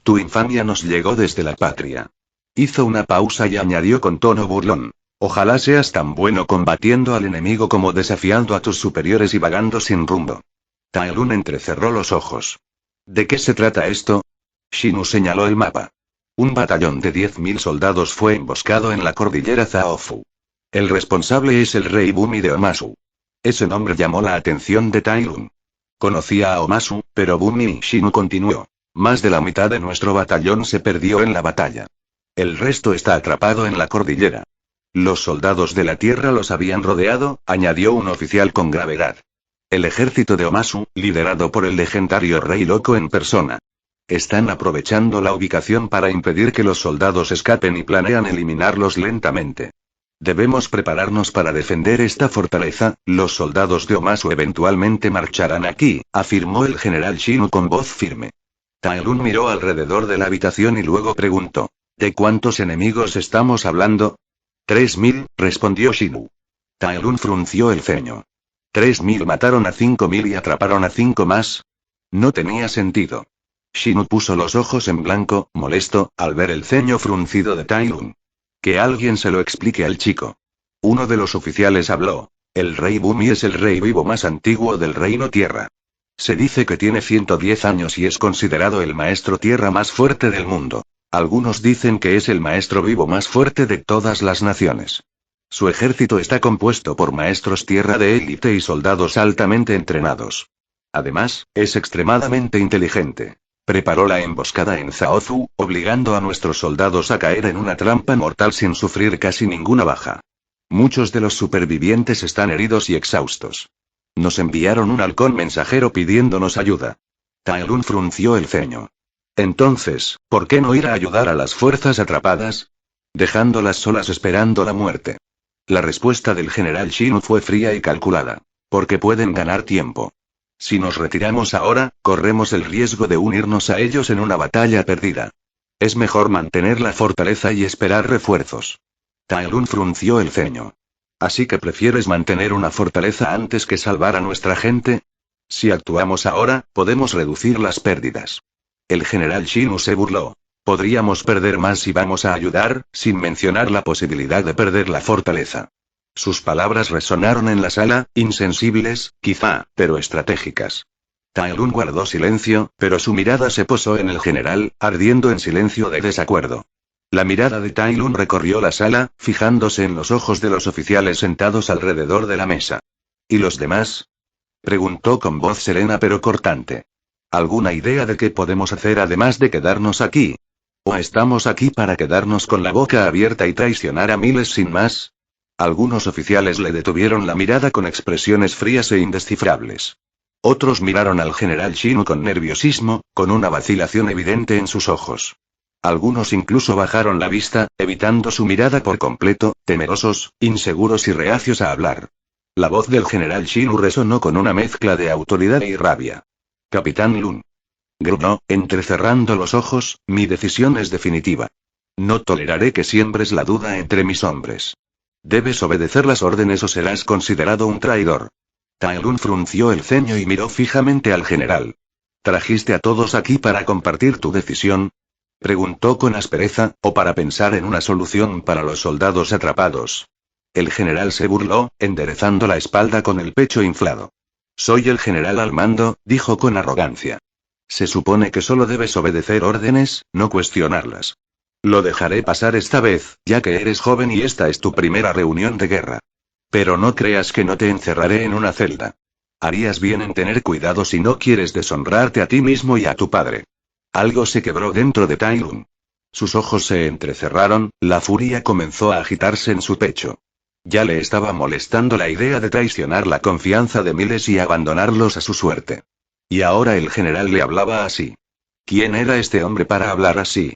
Tu infamia nos llegó desde la patria. Hizo una pausa y añadió con tono burlón. Ojalá seas tan bueno combatiendo al enemigo como desafiando a tus superiores y vagando sin rumbo. Tai Lun entrecerró los ojos. ¿De qué se trata esto? Shinu señaló el mapa. Un batallón de 10.000 soldados fue emboscado en la cordillera Zaofu. El responsable es el rey Bumi de Omasu. Ese nombre llamó la atención de Tai Lun. Conocía a Omasu, pero Bumi y Shinu continuó. Más de la mitad de nuestro batallón se perdió en la batalla. El resto está atrapado en la cordillera. Los soldados de la tierra los habían rodeado, añadió un oficial con gravedad. El ejército de Omasu, liderado por el legendario Rey Loco en persona. Están aprovechando la ubicación para impedir que los soldados escapen y planean eliminarlos lentamente. Debemos prepararnos para defender esta fortaleza, los soldados de Omasu eventualmente marcharán aquí, afirmó el general Shinu con voz firme. Tai-Lun miró alrededor de la habitación y luego preguntó: ¿de cuántos enemigos estamos hablando? 3000, respondió Shinu. Tai-Lun frunció el ceño. 3000 mataron a 5000 y atraparon a 5 más. No tenía sentido. Shinu puso los ojos en blanco, molesto, al ver el ceño fruncido de Tai-Lun. Que alguien se lo explique al chico. Uno de los oficiales habló. El rey Bumi es el rey vivo más antiguo del reino tierra. Se dice que tiene 110 años y es considerado el maestro tierra más fuerte del mundo. Algunos dicen que es el maestro vivo más fuerte de todas las naciones. Su ejército está compuesto por maestros tierra de élite y soldados altamente entrenados. Además, es extremadamente inteligente. Preparó la emboscada en Zaozu, obligando a nuestros soldados a caer en una trampa mortal sin sufrir casi ninguna baja. Muchos de los supervivientes están heridos y exhaustos. Nos enviaron un halcón mensajero pidiéndonos ayuda. Tai-Lun frunció el ceño. Entonces, ¿por qué no ir a ayudar a las fuerzas atrapadas? Dejándolas solas esperando la muerte. La respuesta del general Shinu fue fría y calculada. Porque pueden ganar tiempo. Si nos retiramos ahora, corremos el riesgo de unirnos a ellos en una batalla perdida. Es mejor mantener la fortaleza y esperar refuerzos. Tai-Lun frunció el ceño. ¿Así que prefieres mantener una fortaleza antes que salvar a nuestra gente? Si actuamos ahora, podemos reducir las pérdidas. El general Shinu se burló. Podríamos perder más si vamos a ayudar, sin mencionar la posibilidad de perder la fortaleza. Sus palabras resonaron en la sala, insensibles, quizá, pero estratégicas. Tai-Lun guardó silencio, pero su mirada se posó en el general, ardiendo en silencio de desacuerdo. La mirada de Tai-Lun recorrió la sala, fijándose en los ojos de los oficiales sentados alrededor de la mesa. ¿Y los demás? Preguntó con voz serena pero cortante. ¿Alguna idea de qué podemos hacer además de quedarnos aquí? ¿O estamos aquí para quedarnos con la boca abierta y traicionar a miles sin más? Algunos oficiales le detuvieron la mirada con expresiones frías e indescifrables. Otros miraron al general Shinu con nerviosismo, con una vacilación evidente en sus ojos. Algunos incluso bajaron la vista, evitando su mirada por completo, temerosos, inseguros y reacios a hablar. La voz del general Shinu resonó con una mezcla de autoridad y rabia. Capitán Lun. Gruñó, entrecerrando los ojos, mi decisión es definitiva. No toleraré que siembres la duda entre mis hombres. Debes obedecer las órdenes o serás considerado un traidor. Tai-Lun frunció el ceño y miró fijamente al general. ¿Trajiste a todos aquí para compartir tu decisión? Preguntó con aspereza, o para pensar en una solución para los soldados atrapados. El general se burló, enderezando la espalda con el pecho inflado. Soy el general al mando, dijo con arrogancia. Se supone que solo debes obedecer órdenes, no cuestionarlas. Lo dejaré pasar esta vez, ya que eres joven y esta es tu primera reunión de guerra. Pero no creas que no te encerraré en una celda. Harías bien en tener cuidado si no quieres deshonrarte a ti mismo y a tu padre. Algo se quebró dentro de Tai-Lun. Sus ojos se entrecerraron, la furia comenzó a agitarse en su pecho. Ya le estaba molestando la idea de traicionar la confianza de miles y abandonarlos a su suerte. Y ahora el general le hablaba así. ¿Quién era este hombre para hablar así?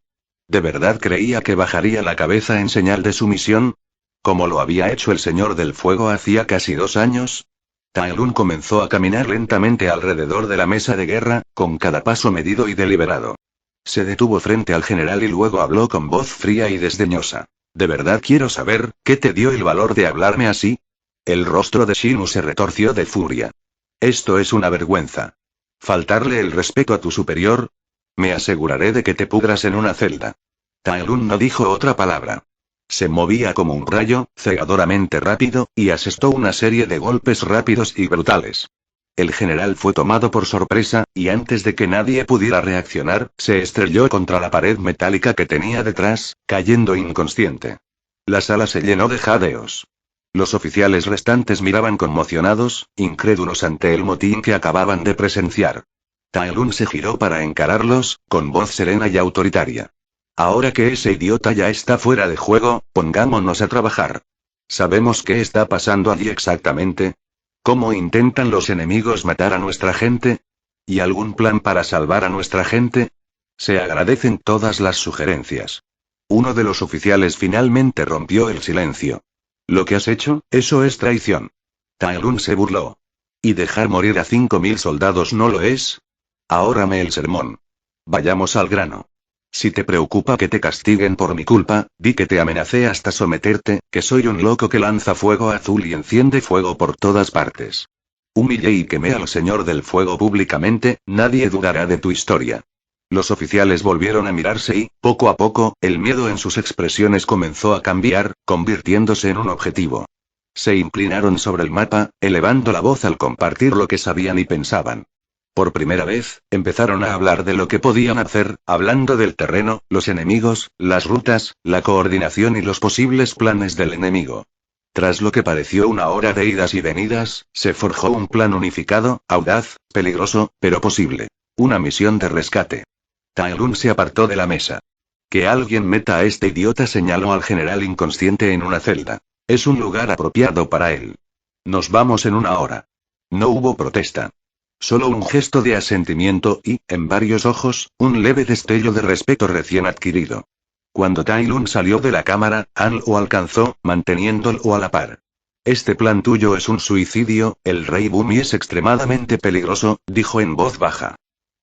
¿De verdad creía que bajaría la cabeza en señal de sumisión? ¿Como lo había hecho el Señor del Fuego hacía casi 2 años? Tai-Lun comenzó a caminar lentamente alrededor de la mesa de guerra, con cada paso medido y deliberado. Se detuvo frente al general y luego habló con voz fría y desdeñosa. ¿De verdad quiero saber, qué te dio el valor de hablarme así? El rostro de Shinu se retorció de furia. Esto es una vergüenza. ¿Faltarle el respeto a tu superior? Me aseguraré de que te pudras en una celda. Tai-Lun no dijo otra palabra. Se movía como un rayo, cegadoramente rápido, y asestó una serie de golpes rápidos y brutales. El general fue tomado por sorpresa, y antes de que nadie pudiera reaccionar, se estrelló contra la pared metálica que tenía detrás, cayendo inconsciente. La sala se llenó de jadeos. Los oficiales restantes miraban conmocionados, incrédulos ante el motín que acababan de presenciar. Tai-Lun se giró para encararlos, con voz serena y autoritaria. Ahora que ese idiota ya está fuera de juego, pongámonos a trabajar. ¿Sabemos qué está pasando allí exactamente? ¿Cómo intentan los enemigos matar a nuestra gente? ¿Y algún plan para salvar a nuestra gente? Se agradecen todas las sugerencias. Uno de los oficiales finalmente rompió el silencio. Lo que has hecho, eso es traición. Tai Lun se burló. ¿Y dejar morir a 5000 soldados no lo es? Ahórrame el sermón. Vayamos al grano. Si te preocupa que te castiguen por mi culpa, di que te amenacé hasta someterte, que soy un loco que lanza fuego azul y enciende fuego por todas partes. Humillé y quemé al Señor del Fuego públicamente, nadie dudará de tu historia. Los oficiales volvieron a mirarse y, poco a poco, el miedo en sus expresiones comenzó a cambiar, convirtiéndose en un objetivo. Se inclinaron sobre el mapa, elevando la voz al compartir lo que sabían y pensaban. Por primera vez, empezaron a hablar de lo que podían hacer, hablando del terreno, los enemigos, las rutas, la coordinación y los posibles planes del enemigo. Tras lo que pareció una hora de idas y venidas, se forjó un plan unificado, audaz, peligroso, pero posible. Una misión de rescate. Tai Lun se apartó de la mesa. Que alguien meta a este idiota, señaló al general inconsciente en una celda. Es un lugar apropiado para él. Nos vamos en una hora. No hubo protesta. Solo un gesto de asentimiento y, en varios ojos, un leve destello de respeto recién adquirido. Cuando Tai Lun salió de la cámara, Han lo alcanzó, manteniéndolo a la par. Este plan tuyo es un suicidio, el rey Bumi es extremadamente peligroso, dijo en voz baja.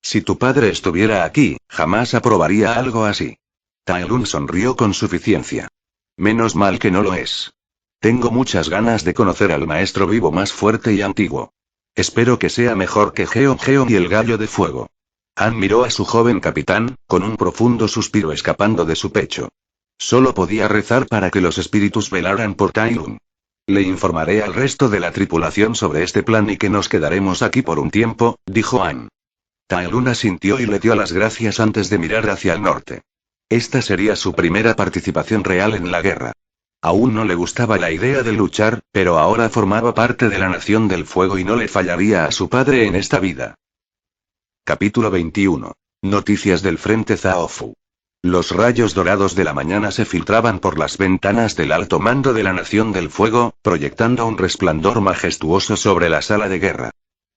Si tu padre estuviera aquí, jamás aprobaría algo así. Tai Lun sonrió con suficiencia. Menos mal que no lo es. Tengo muchas ganas de conocer al maestro vivo más fuerte y antiguo. Espero que sea mejor que Geon y el gallo de fuego. Han miró a su joven capitán, con un profundo suspiro escapando de su pecho. Solo podía rezar para que los espíritus velaran por Tai Lun. Le informaré al resto de la tripulación sobre este plan y que nos quedaremos aquí por un tiempo, dijo Han. Tai Lun asintió y le dio las gracias antes de mirar hacia el norte. Esta sería su primera participación real en la guerra. Aún no le gustaba la idea de luchar, pero ahora formaba parte de la Nación del Fuego y no le fallaría a su padre en esta vida. Capítulo 21. Noticias del Frente Zaofu. Los rayos dorados de la mañana se filtraban por las ventanas del alto mando de la Nación del Fuego, proyectando un resplandor majestuoso sobre la sala de guerra.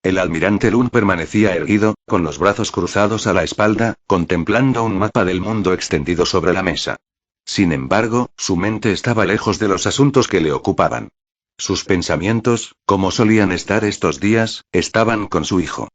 El almirante Lun permanecía erguido, con los brazos cruzados a la espalda, contemplando un mapa del mundo extendido sobre la mesa. Sin embargo, su mente estaba lejos de los asuntos que le ocupaban. Sus pensamientos, como solían estar estos días, estaban con su hijo.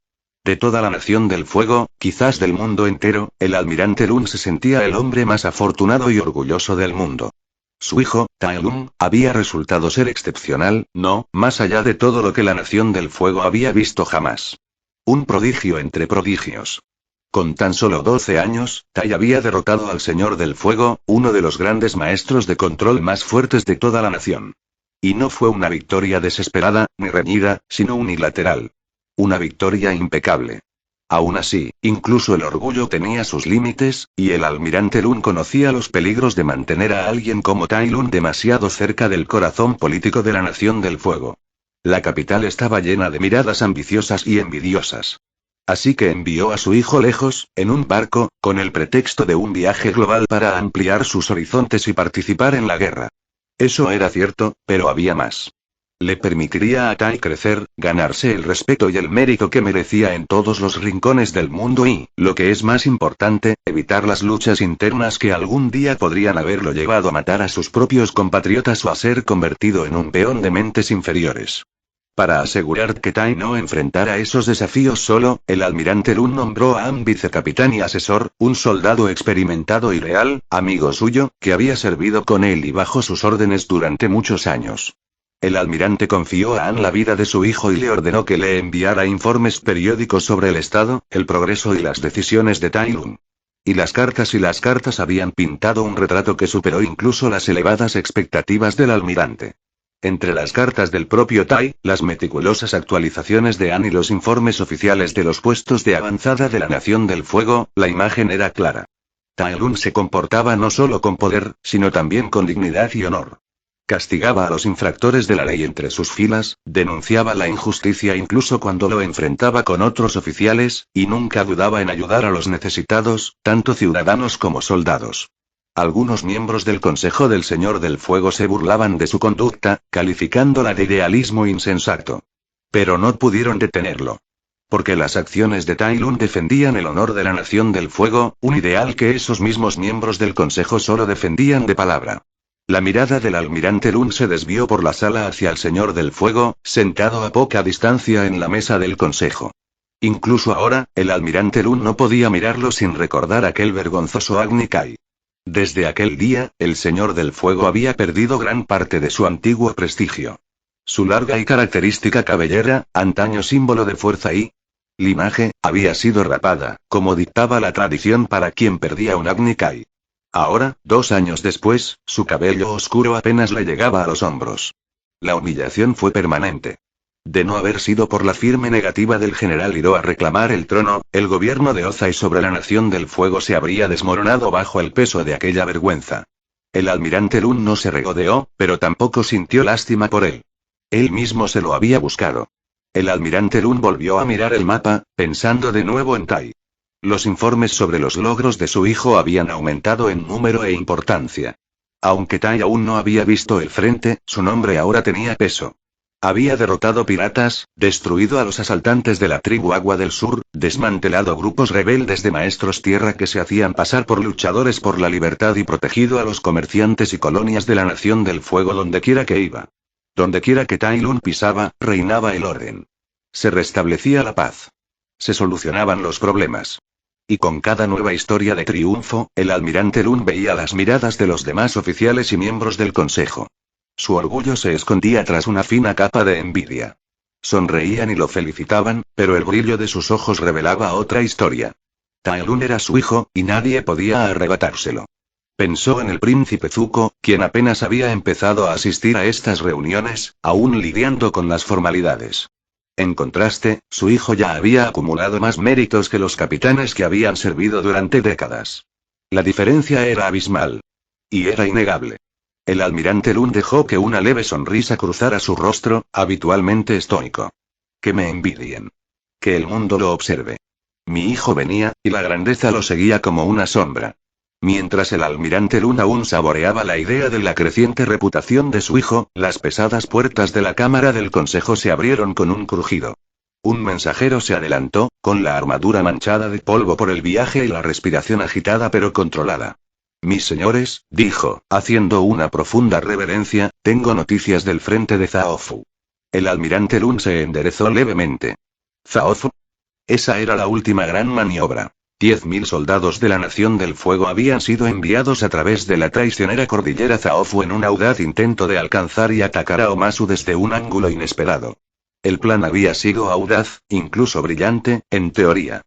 De toda la Nación del Fuego, quizás del mundo entero, el almirante Lun se sentía el hombre más afortunado y orgulloso del mundo. Su hijo, Tai Lun, había resultado ser excepcional, no, más allá de todo lo que la Nación del Fuego había visto jamás. Un prodigio entre prodigios. Con tan solo 12 años, Tai había derrotado al Señor del Fuego, uno de los grandes maestros de control más fuertes de toda la nación. Y no fue una victoria desesperada, ni reñida, sino unilateral. Una victoria impecable. Aún así, incluso el orgullo tenía sus límites, y el almirante Lun conocía los peligros de mantener a alguien como Tai Lun demasiado cerca del corazón político de la Nación del Fuego. La capital estaba llena de miradas ambiciosas y envidiosas. Así que envió a su hijo lejos, en un barco, con el pretexto de un viaje global para ampliar sus horizontes y participar en la guerra. Eso era cierto, pero había más. Le permitiría a Tai crecer, ganarse el respeto y el mérito que merecía en todos los rincones del mundo y, lo que es más importante, evitar las luchas internas que algún día podrían haberlo llevado a matar a sus propios compatriotas o a ser convertido en un peón de mentes inferiores. Para asegurar que Tai no enfrentara esos desafíos solo, el almirante Lun nombró a Han vicecapitán y asesor, un soldado experimentado y leal, amigo suyo, que había servido con él y bajo sus órdenes durante muchos años. El almirante confió a Han la vida de su hijo y le ordenó que le enviara informes periódicos sobre el estado, el progreso y las decisiones de Tai Lun. Y las cartas habían pintado un retrato que superó incluso las elevadas expectativas del almirante. Entre las cartas del propio Tai, las meticulosas actualizaciones de Han y los informes oficiales de los puestos de avanzada de la Nación del Fuego, la imagen era clara. Tai Lun se comportaba no solo con poder, sino también con dignidad y honor. Castigaba a los infractores de la ley entre sus filas, denunciaba la injusticia incluso cuando lo enfrentaba con otros oficiales, y nunca dudaba en ayudar a los necesitados, tanto ciudadanos como soldados. Algunos miembros del Consejo del Señor del Fuego se burlaban de su conducta, calificándola de idealismo insensato. Pero no pudieron detenerlo. Porque las acciones de Tai Lun defendían el honor de la Nación del Fuego, un ideal que esos mismos miembros del Consejo solo defendían de palabra. La mirada del almirante Lun se desvió por la sala hacia el señor del fuego, sentado a poca distancia en la mesa del consejo. Incluso ahora, el almirante Lun no podía mirarlo sin recordar aquel vergonzoso Agni Kai. Desde aquel día, el señor del fuego había perdido gran parte de su antiguo prestigio. Su larga y característica cabellera, antaño símbolo de fuerza y linaje, había sido rapada, como dictaba la tradición para quien perdía un Agni Kai. Ahora, 2 años después, su cabello oscuro apenas le llegaba a los hombros. La humillación fue permanente. De no haber sido por la firme negativa del general Hiro a reclamar el trono, el gobierno de Ozai sobre la Nación del Fuego se habría desmoronado bajo el peso de aquella vergüenza. El almirante Lun no se regodeó, pero tampoco sintió lástima por él. Él mismo se lo había buscado. El almirante Lun volvió a mirar el mapa, pensando de nuevo en Tai. Los informes sobre los logros de su hijo habían aumentado en número e importancia. Aunque Tai aún no había visto el frente, su nombre ahora tenía peso. Había derrotado piratas, destruido a los asaltantes de la tribu Agua del Sur, desmantelado grupos rebeldes de maestros tierra que se hacían pasar por luchadores por la libertad y protegido a los comerciantes y colonias de la Nación del Fuego dondequiera que iba. Dondequiera que Tai Lun pisaba, reinaba el orden. Se restablecía la paz. Se solucionaban los problemas. Y con cada nueva historia de triunfo, el almirante Lun veía las miradas de los demás oficiales y miembros del consejo. Su orgullo se escondía tras una fina capa de envidia. Sonreían y lo felicitaban, pero el brillo de sus ojos revelaba otra historia. Tai Lun era su hijo, y nadie podía arrebatárselo. Pensó en el príncipe Zuko, quien apenas había empezado a asistir a estas reuniones, aún lidiando con las formalidades. En contraste, su hijo ya había acumulado más méritos que los capitanes que habían servido durante décadas. La diferencia era abismal. Y era innegable. El almirante Lun dejó que una leve sonrisa cruzara su rostro, habitualmente estoico. Que me envidien. Que el mundo lo observe. Mi hijo venía, y la grandeza lo seguía como una sombra. Mientras el almirante Lun aún saboreaba la idea de la creciente reputación de su hijo, las pesadas puertas de la cámara del consejo se abrieron con un crujido. Un mensajero se adelantó, con la armadura manchada de polvo por el viaje y la respiración agitada pero controlada. Mis señores, dijo, haciendo una profunda reverencia, tengo noticias del frente de Zaofu. El almirante Lun se enderezó levemente. ¿Zaofu? Esa era la última gran maniobra. 10.000 soldados de la Nación del Fuego habían sido enviados a través de la traicionera cordillera Zaofu en un audaz intento de alcanzar y atacar a Omasu desde un ángulo inesperado. El plan había sido audaz, incluso brillante, en teoría.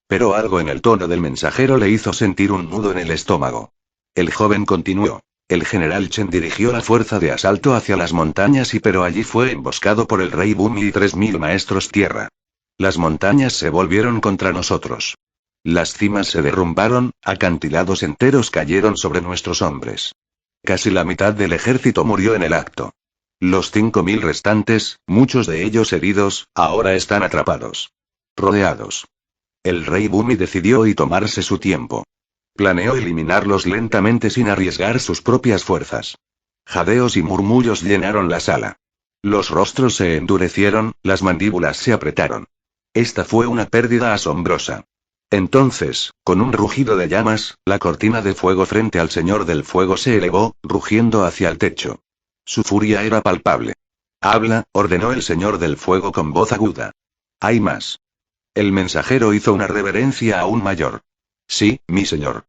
Pero algo en el tono del mensajero le hizo sentir un nudo en el estómago. El joven continuó. El general Chen dirigió la fuerza de asalto hacia las montañas pero allí fue emboscado por el rey Bumi y 3.000 maestros tierra. Las montañas se volvieron contra nosotros. Las cimas se derrumbaron, acantilados enteros cayeron sobre nuestros hombres. Casi la mitad del ejército murió en el acto. Los 5.000 restantes, muchos de ellos heridos, ahora están atrapados. Rodeados. El rey Bumi decidió y tomarse su tiempo. Planeó eliminarlos lentamente sin arriesgar sus propias fuerzas. Jadeos y murmullos llenaron la sala. Los rostros se endurecieron, las mandíbulas se apretaron. Esta fue una pérdida asombrosa. Entonces, con un rugido de llamas, la cortina de fuego frente al Señor del Fuego se elevó, rugiendo hacia el techo. Su furia era palpable. Habla, ordenó el Señor del Fuego con voz aguda. Hay más. El mensajero hizo una reverencia aún mayor. Sí, mi señor.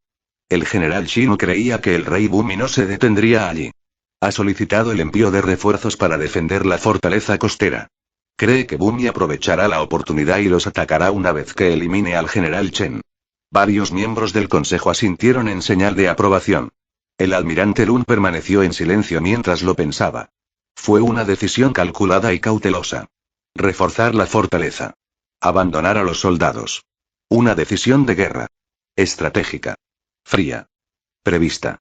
El general Shinu creía que el rey Bumi no se detendría allí. Ha solicitado el envío de refuerzos para defender la fortaleza costera. Cree que Bumi aprovechará la oportunidad y los atacará una vez que elimine al general Chen. Varios miembros del consejo asintieron en señal de aprobación. El almirante Lun permaneció en silencio mientras lo pensaba. Fue una decisión calculada y cautelosa. Reforzar la fortaleza. Abandonar a los soldados. Una decisión de guerra. Estratégica. Fría. Prevista.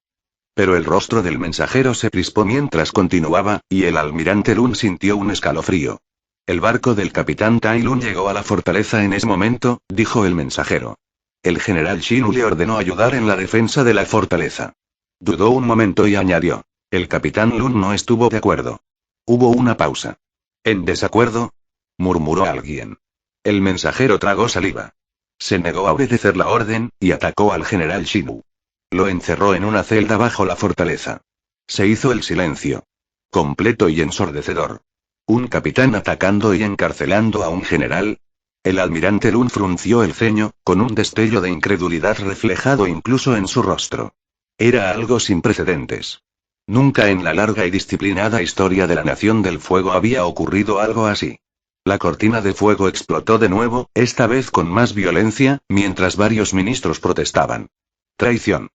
Pero el rostro del mensajero se crispó mientras continuaba, y el almirante Lun sintió un escalofrío. El barco del capitán Tai Lun llegó a la fortaleza en ese momento, dijo el mensajero. El general Shinu le ordenó ayudar en la defensa de la fortaleza. Dudó un momento y añadió. El capitán Lun no estuvo de acuerdo. Hubo una pausa. ¿En desacuerdo? Murmuró alguien. El mensajero tragó saliva. Se negó a obedecer la orden, y atacó al general Shinu. Lo encerró en una celda bajo la fortaleza. Se hizo el silencio. Completo y ensordecedor. ¿Un capitán atacando y encarcelando a un general? El almirante Lun frunció el ceño, con un destello de incredulidad reflejado incluso en su rostro. Era algo sin precedentes. Nunca en la larga y disciplinada historia de la Nación del Fuego había ocurrido algo así. La cortina de fuego explotó de nuevo, esta vez con más violencia, mientras varios ministros protestaban. Traición.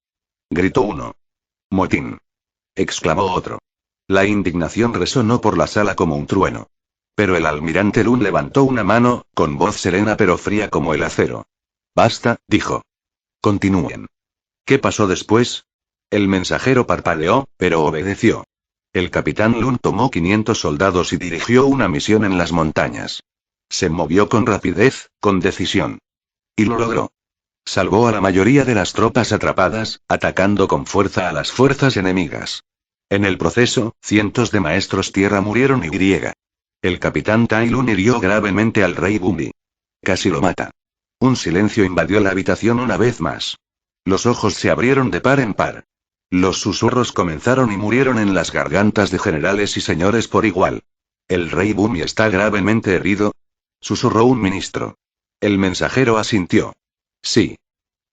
Gritó uno. Motín. Exclamó otro. La indignación resonó por la sala como un trueno. Pero el almirante Lun levantó una mano, con voz serena pero fría como el acero. Basta, dijo. Continúen. ¿Qué pasó después? El mensajero parpadeó, pero obedeció. El capitán Lun tomó 500 soldados y dirigió una misión en las montañas. Se movió con rapidez, con decisión. Y lo logró. Salvó a la mayoría de las tropas atrapadas, atacando con fuerza a las fuerzas enemigas. En el proceso, cientos de maestros tierra murieron y el capitán Tai Lun hirió gravemente al rey Bumbi. Casi lo mata. Un silencio invadió la habitación una vez más. Los ojos se abrieron de par en par. Los susurros comenzaron y murieron en las gargantas de generales y señores por igual. ¿El rey Bumi está gravemente herido?, susurró un ministro. El mensajero asintió. Sí.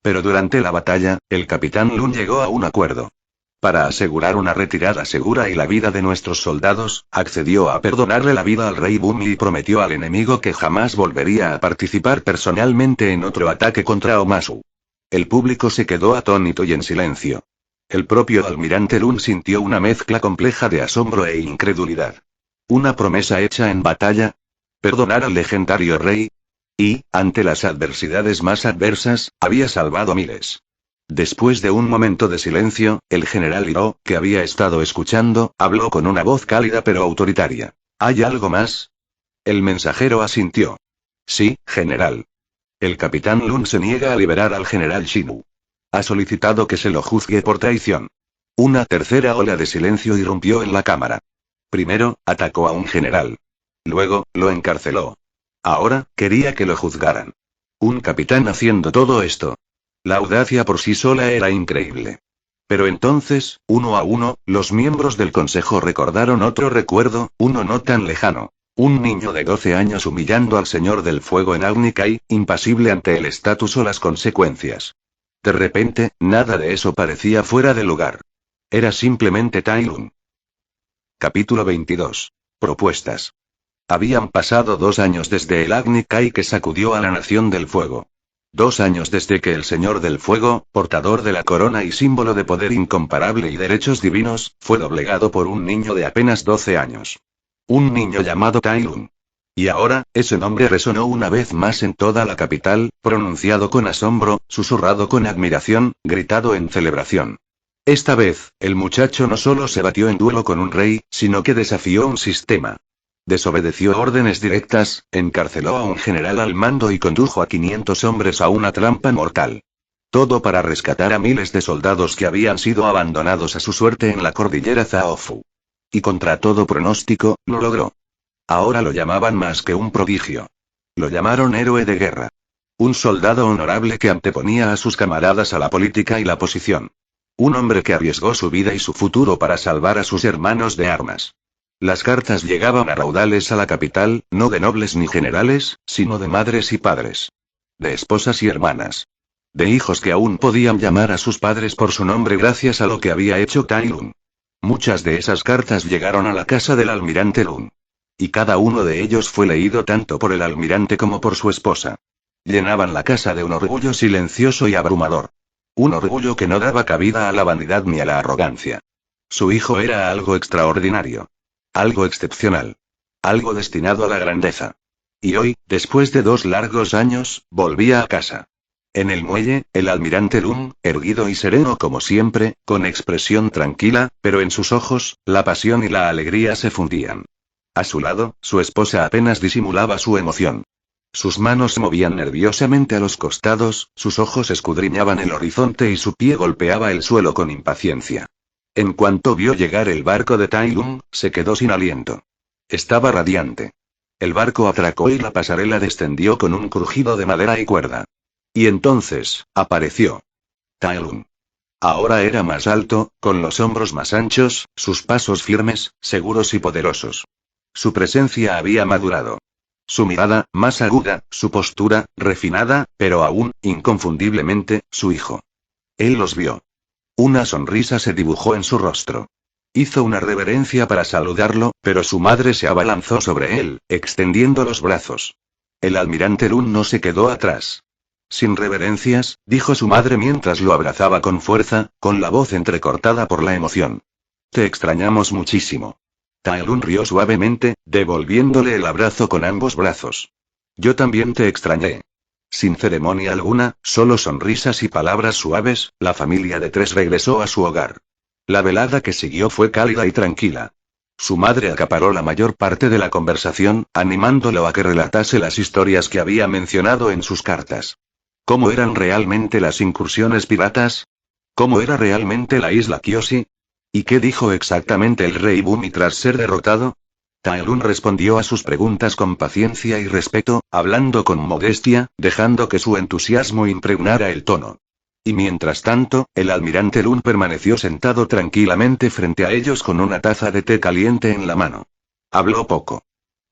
Pero durante la batalla, el capitán Lun llegó a un acuerdo. Para asegurar una retirada segura y la vida de nuestros soldados, accedió a perdonarle la vida al rey Bumi y prometió al enemigo que jamás volvería a participar personalmente en otro ataque contra Omasu. El público se quedó atónito y en silencio. El propio almirante Lun sintió una mezcla compleja de asombro e incredulidad. ¿Una promesa hecha en batalla? ¿Perdonar al legendario rey? Y, ante las adversidades más adversas, había salvado a miles. Después de un momento de silencio, el general Hiro, que había estado escuchando, habló con una voz cálida pero autoritaria. ¿Hay algo más? El mensajero asintió. Sí, general. El capitán Lun se niega a liberar al general Shinu. Ha solicitado que se lo juzgue por traición. Una tercera ola de silencio irrumpió en la cámara. Primero, atacó a un general. Luego, lo encarceló. Ahora, quería que lo juzgaran. Un capitán haciendo todo esto. La audacia por sí sola era increíble. Pero entonces, uno a uno, los miembros del consejo recordaron otro recuerdo, uno no tan lejano. Un niño de 12 años humillando al señor del fuego en Agni Kai, impasible ante el estatus o las consecuencias. De repente, nada de eso parecía fuera de lugar. Era simplemente Tai Lun. Capítulo 22. Propuestas. Habían pasado 2 años desde el Agni Kai que sacudió a la Nación del Fuego. 2 años desde que el Señor del Fuego, portador de la corona y símbolo de poder incomparable y derechos divinos, fue doblegado por un niño de apenas 12 años. Un niño llamado Tai Lun. Y ahora, ese nombre resonó una vez más en toda la capital, pronunciado con asombro, susurrado con admiración, gritado en celebración. Esta vez, el muchacho no solo se batió en duelo con un rey, sino que desafió un sistema. Desobedeció órdenes directas, encarceló a un general al mando y condujo a 500 hombres a una trampa mortal. Todo para rescatar a miles de soldados que habían sido abandonados a su suerte en la cordillera Zaofu. Y contra todo pronóstico, lo logró. Ahora lo llamaban más que un prodigio. Lo llamaron héroe de guerra. Un soldado honorable que anteponía a sus camaradas a la política y la posición. Un hombre que arriesgó su vida y su futuro para salvar a sus hermanos de armas. Las cartas llegaban a raudales a la capital, no de nobles ni generales, sino de madres y padres. De esposas y hermanas. De hijos que aún podían llamar a sus padres por su nombre gracias a lo que había hecho Tai Lun. Muchas de esas cartas llegaron a la casa del almirante Lun. Y cada uno de ellos fue leído tanto por el almirante como por su esposa. Llenaban la casa de un orgullo silencioso y abrumador. Un orgullo que no daba cabida a la vanidad ni a la arrogancia. Su hijo era algo extraordinario. Algo excepcional. Algo destinado a la grandeza. Y hoy, después de 2 largos años, volvía a casa. En el muelle, el almirante Lun, erguido y sereno como siempre, con expresión tranquila, pero en sus ojos, la pasión y la alegría se fundían. A su lado, su esposa apenas disimulaba su emoción. Sus manos se movían nerviosamente a los costados, sus ojos escudriñaban el horizonte y su pie golpeaba el suelo con impaciencia. En cuanto vio llegar el barco de Tai Lun, se quedó sin aliento. Estaba radiante. El barco atracó y la pasarela descendió con un crujido de madera y cuerda. Y entonces, apareció Tai Lun. Ahora era más alto, con los hombros más anchos, sus pasos firmes, seguros y poderosos. Su presencia había madurado. Su mirada, más aguda, su postura, refinada, pero aún, inconfundiblemente, su hijo. Él los vio. Una sonrisa se dibujó en su rostro. Hizo una reverencia para saludarlo, pero su madre se abalanzó sobre él, extendiendo los brazos. El almirante Lun no se quedó atrás. Sin reverencias, dijo su madre mientras lo abrazaba con fuerza, con la voz entrecortada por la emoción. Te extrañamos muchísimo. Tai Lun rió suavemente, devolviéndole el abrazo con ambos brazos. Yo también te extrañé. Sin ceremonia alguna, solo sonrisas y palabras suaves, la familia de tres regresó a su hogar. La velada que siguió fue cálida y tranquila. Su madre acaparó la mayor parte de la conversación, animándolo a que relatase las historias que había mencionado en sus cartas. ¿Cómo eran realmente las incursiones piratas? ¿Cómo era realmente la isla Kyoshi? ¿Y qué dijo exactamente el rey Bumi tras ser derrotado? Tai Lun respondió a sus preguntas con paciencia y respeto, hablando con modestia, dejando que su entusiasmo impregnara el tono. Y mientras tanto, el almirante Lun permaneció sentado tranquilamente frente a ellos con una taza de té caliente en la mano. Habló poco.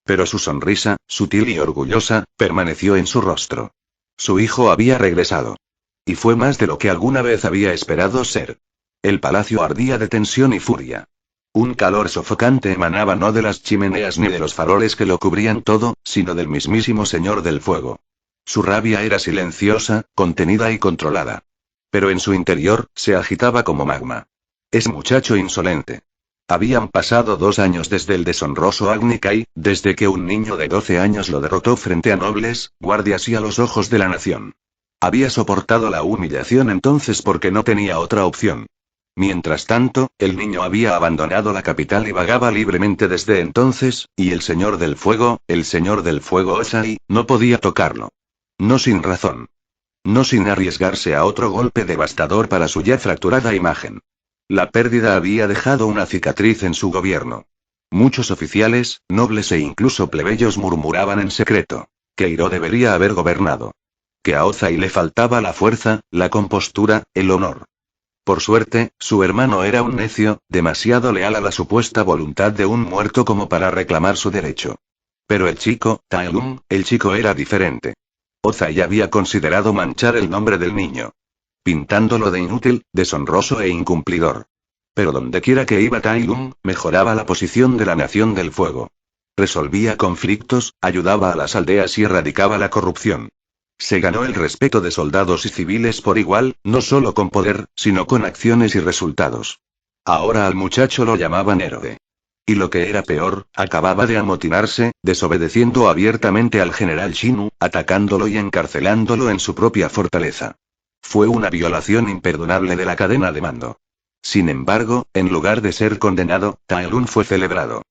Pero su sonrisa, sutil y orgullosa, permaneció en su rostro. Su hijo había regresado. Y fue más de lo que alguna vez había esperado ser. El palacio ardía de tensión y furia. Un calor sofocante emanaba no de las chimeneas ni de los faroles que lo cubrían todo, sino del mismísimo Señor del Fuego. Su rabia era silenciosa, contenida y controlada. Pero en su interior, se agitaba como magma. Es muchacho insolente. Habían pasado 2 años desde el deshonroso Agni Kai, desde que un niño de 12 años lo derrotó frente a nobles, guardias y a los ojos de la nación. Había soportado la humillación entonces porque no tenía otra opción. Mientras tanto, el niño había abandonado la capital y vagaba libremente desde entonces, y el Señor del Fuego Ozai, no podía tocarlo. No sin razón. No sin arriesgarse a otro golpe devastador para su ya fracturada imagen. La pérdida había dejado una cicatriz en su gobierno. Muchos oficiales, nobles e incluso plebeyos murmuraban en secreto que Hiro debería haber gobernado. Que a Ozai le faltaba la fuerza, la compostura, el honor. Por suerte, su hermano era un necio, demasiado leal a la supuesta voluntad de un muerto como para reclamar su derecho. Pero el chico, Tai Lun, el chico era diferente. Ozai había considerado manchar el nombre del niño, pintándolo de inútil, deshonroso e incumplidor. Pero dondequiera que iba Tai Lun, mejoraba la posición de la Nación del Fuego. Resolvía conflictos, ayudaba a las aldeas y erradicaba la corrupción. Se ganó el respeto de soldados y civiles por igual, no solo con poder, sino con acciones y resultados. Ahora al muchacho lo llamaban héroe. Y lo que era peor, acababa de amotinarse, desobedeciendo abiertamente al general Shinu, atacándolo y encarcelándolo en su propia fortaleza. Fue una violación imperdonable de la cadena de mando. Sin embargo, en lugar de ser condenado, Tai Lun fue celebrado.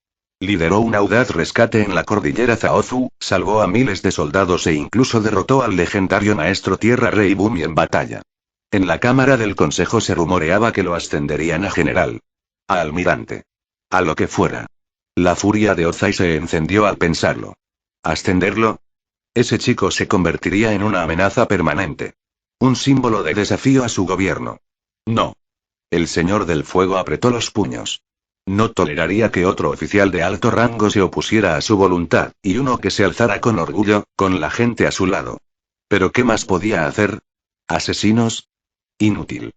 Lideró un audaz rescate en la cordillera Zaozu, salvó a miles de soldados e incluso derrotó al legendario maestro tierra Rei Bumi en batalla. En la cámara del consejo se rumoreaba que lo ascenderían a general. A almirante. A lo que fuera. La furia de Ozai se encendió al pensarlo. ¿Ascenderlo? Ese chico se convertiría en una amenaza permanente. Un símbolo de desafío a su gobierno. No. El Señor del Fuego apretó los puños. No toleraría que otro oficial de alto rango se opusiera a su voluntad, y uno que se alzara con orgullo, con la gente a su lado. ¿Pero qué más podía hacer? ¿Asesinos? Inútil.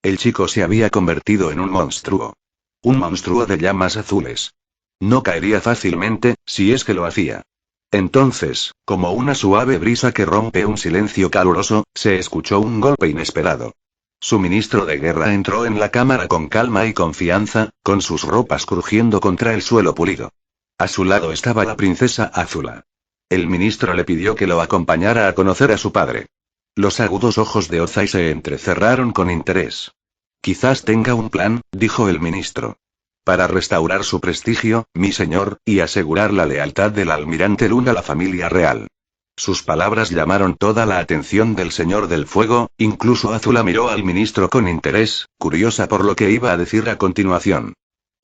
El chico se había convertido en un monstruo. Un monstruo de llamas azules. No caería fácilmente, si es que lo hacía. Entonces, como una suave brisa que rompe un silencio caluroso, se escuchó un golpe inesperado. Su ministro de guerra entró en la cámara con calma y confianza, con sus ropas crujiendo contra el suelo pulido. A su lado estaba la princesa Azula. El ministro le pidió que lo acompañara a conocer a su padre. Los agudos ojos de Ozai se entrecerraron con interés. Quizás tenga un plan, dijo el ministro. Para restaurar su prestigio, mi señor, y asegurar la lealtad del almirante Lun a la familia real. Sus palabras llamaron toda la atención del Señor del Fuego, incluso Azula miró al ministro con interés, curiosa por lo que iba a decir a continuación.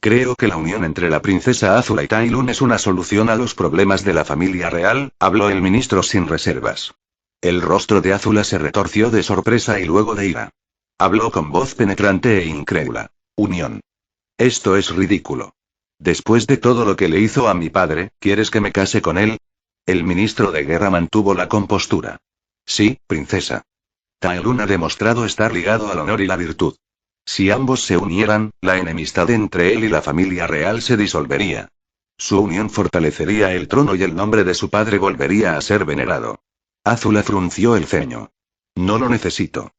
Creo que la unión entre la princesa Azula y Tai Lun es una solución a los problemas de la familia real, habló el ministro sin reservas. El rostro de Azula se retorció de sorpresa y luego de ira. Habló con voz penetrante e incrédula. Unión. Esto es ridículo. Después de todo lo que le hizo a mi padre, ¿quieres que me case con él? El ministro de guerra mantuvo la compostura. Sí, princesa. Tai Lun ha demostrado estar ligado al honor y la virtud. Si ambos se unieran, la enemistad entre él y la familia real se disolvería. Su unión fortalecería el trono y el nombre de su padre volvería a ser venerado. Azula frunció el ceño. No lo necesito.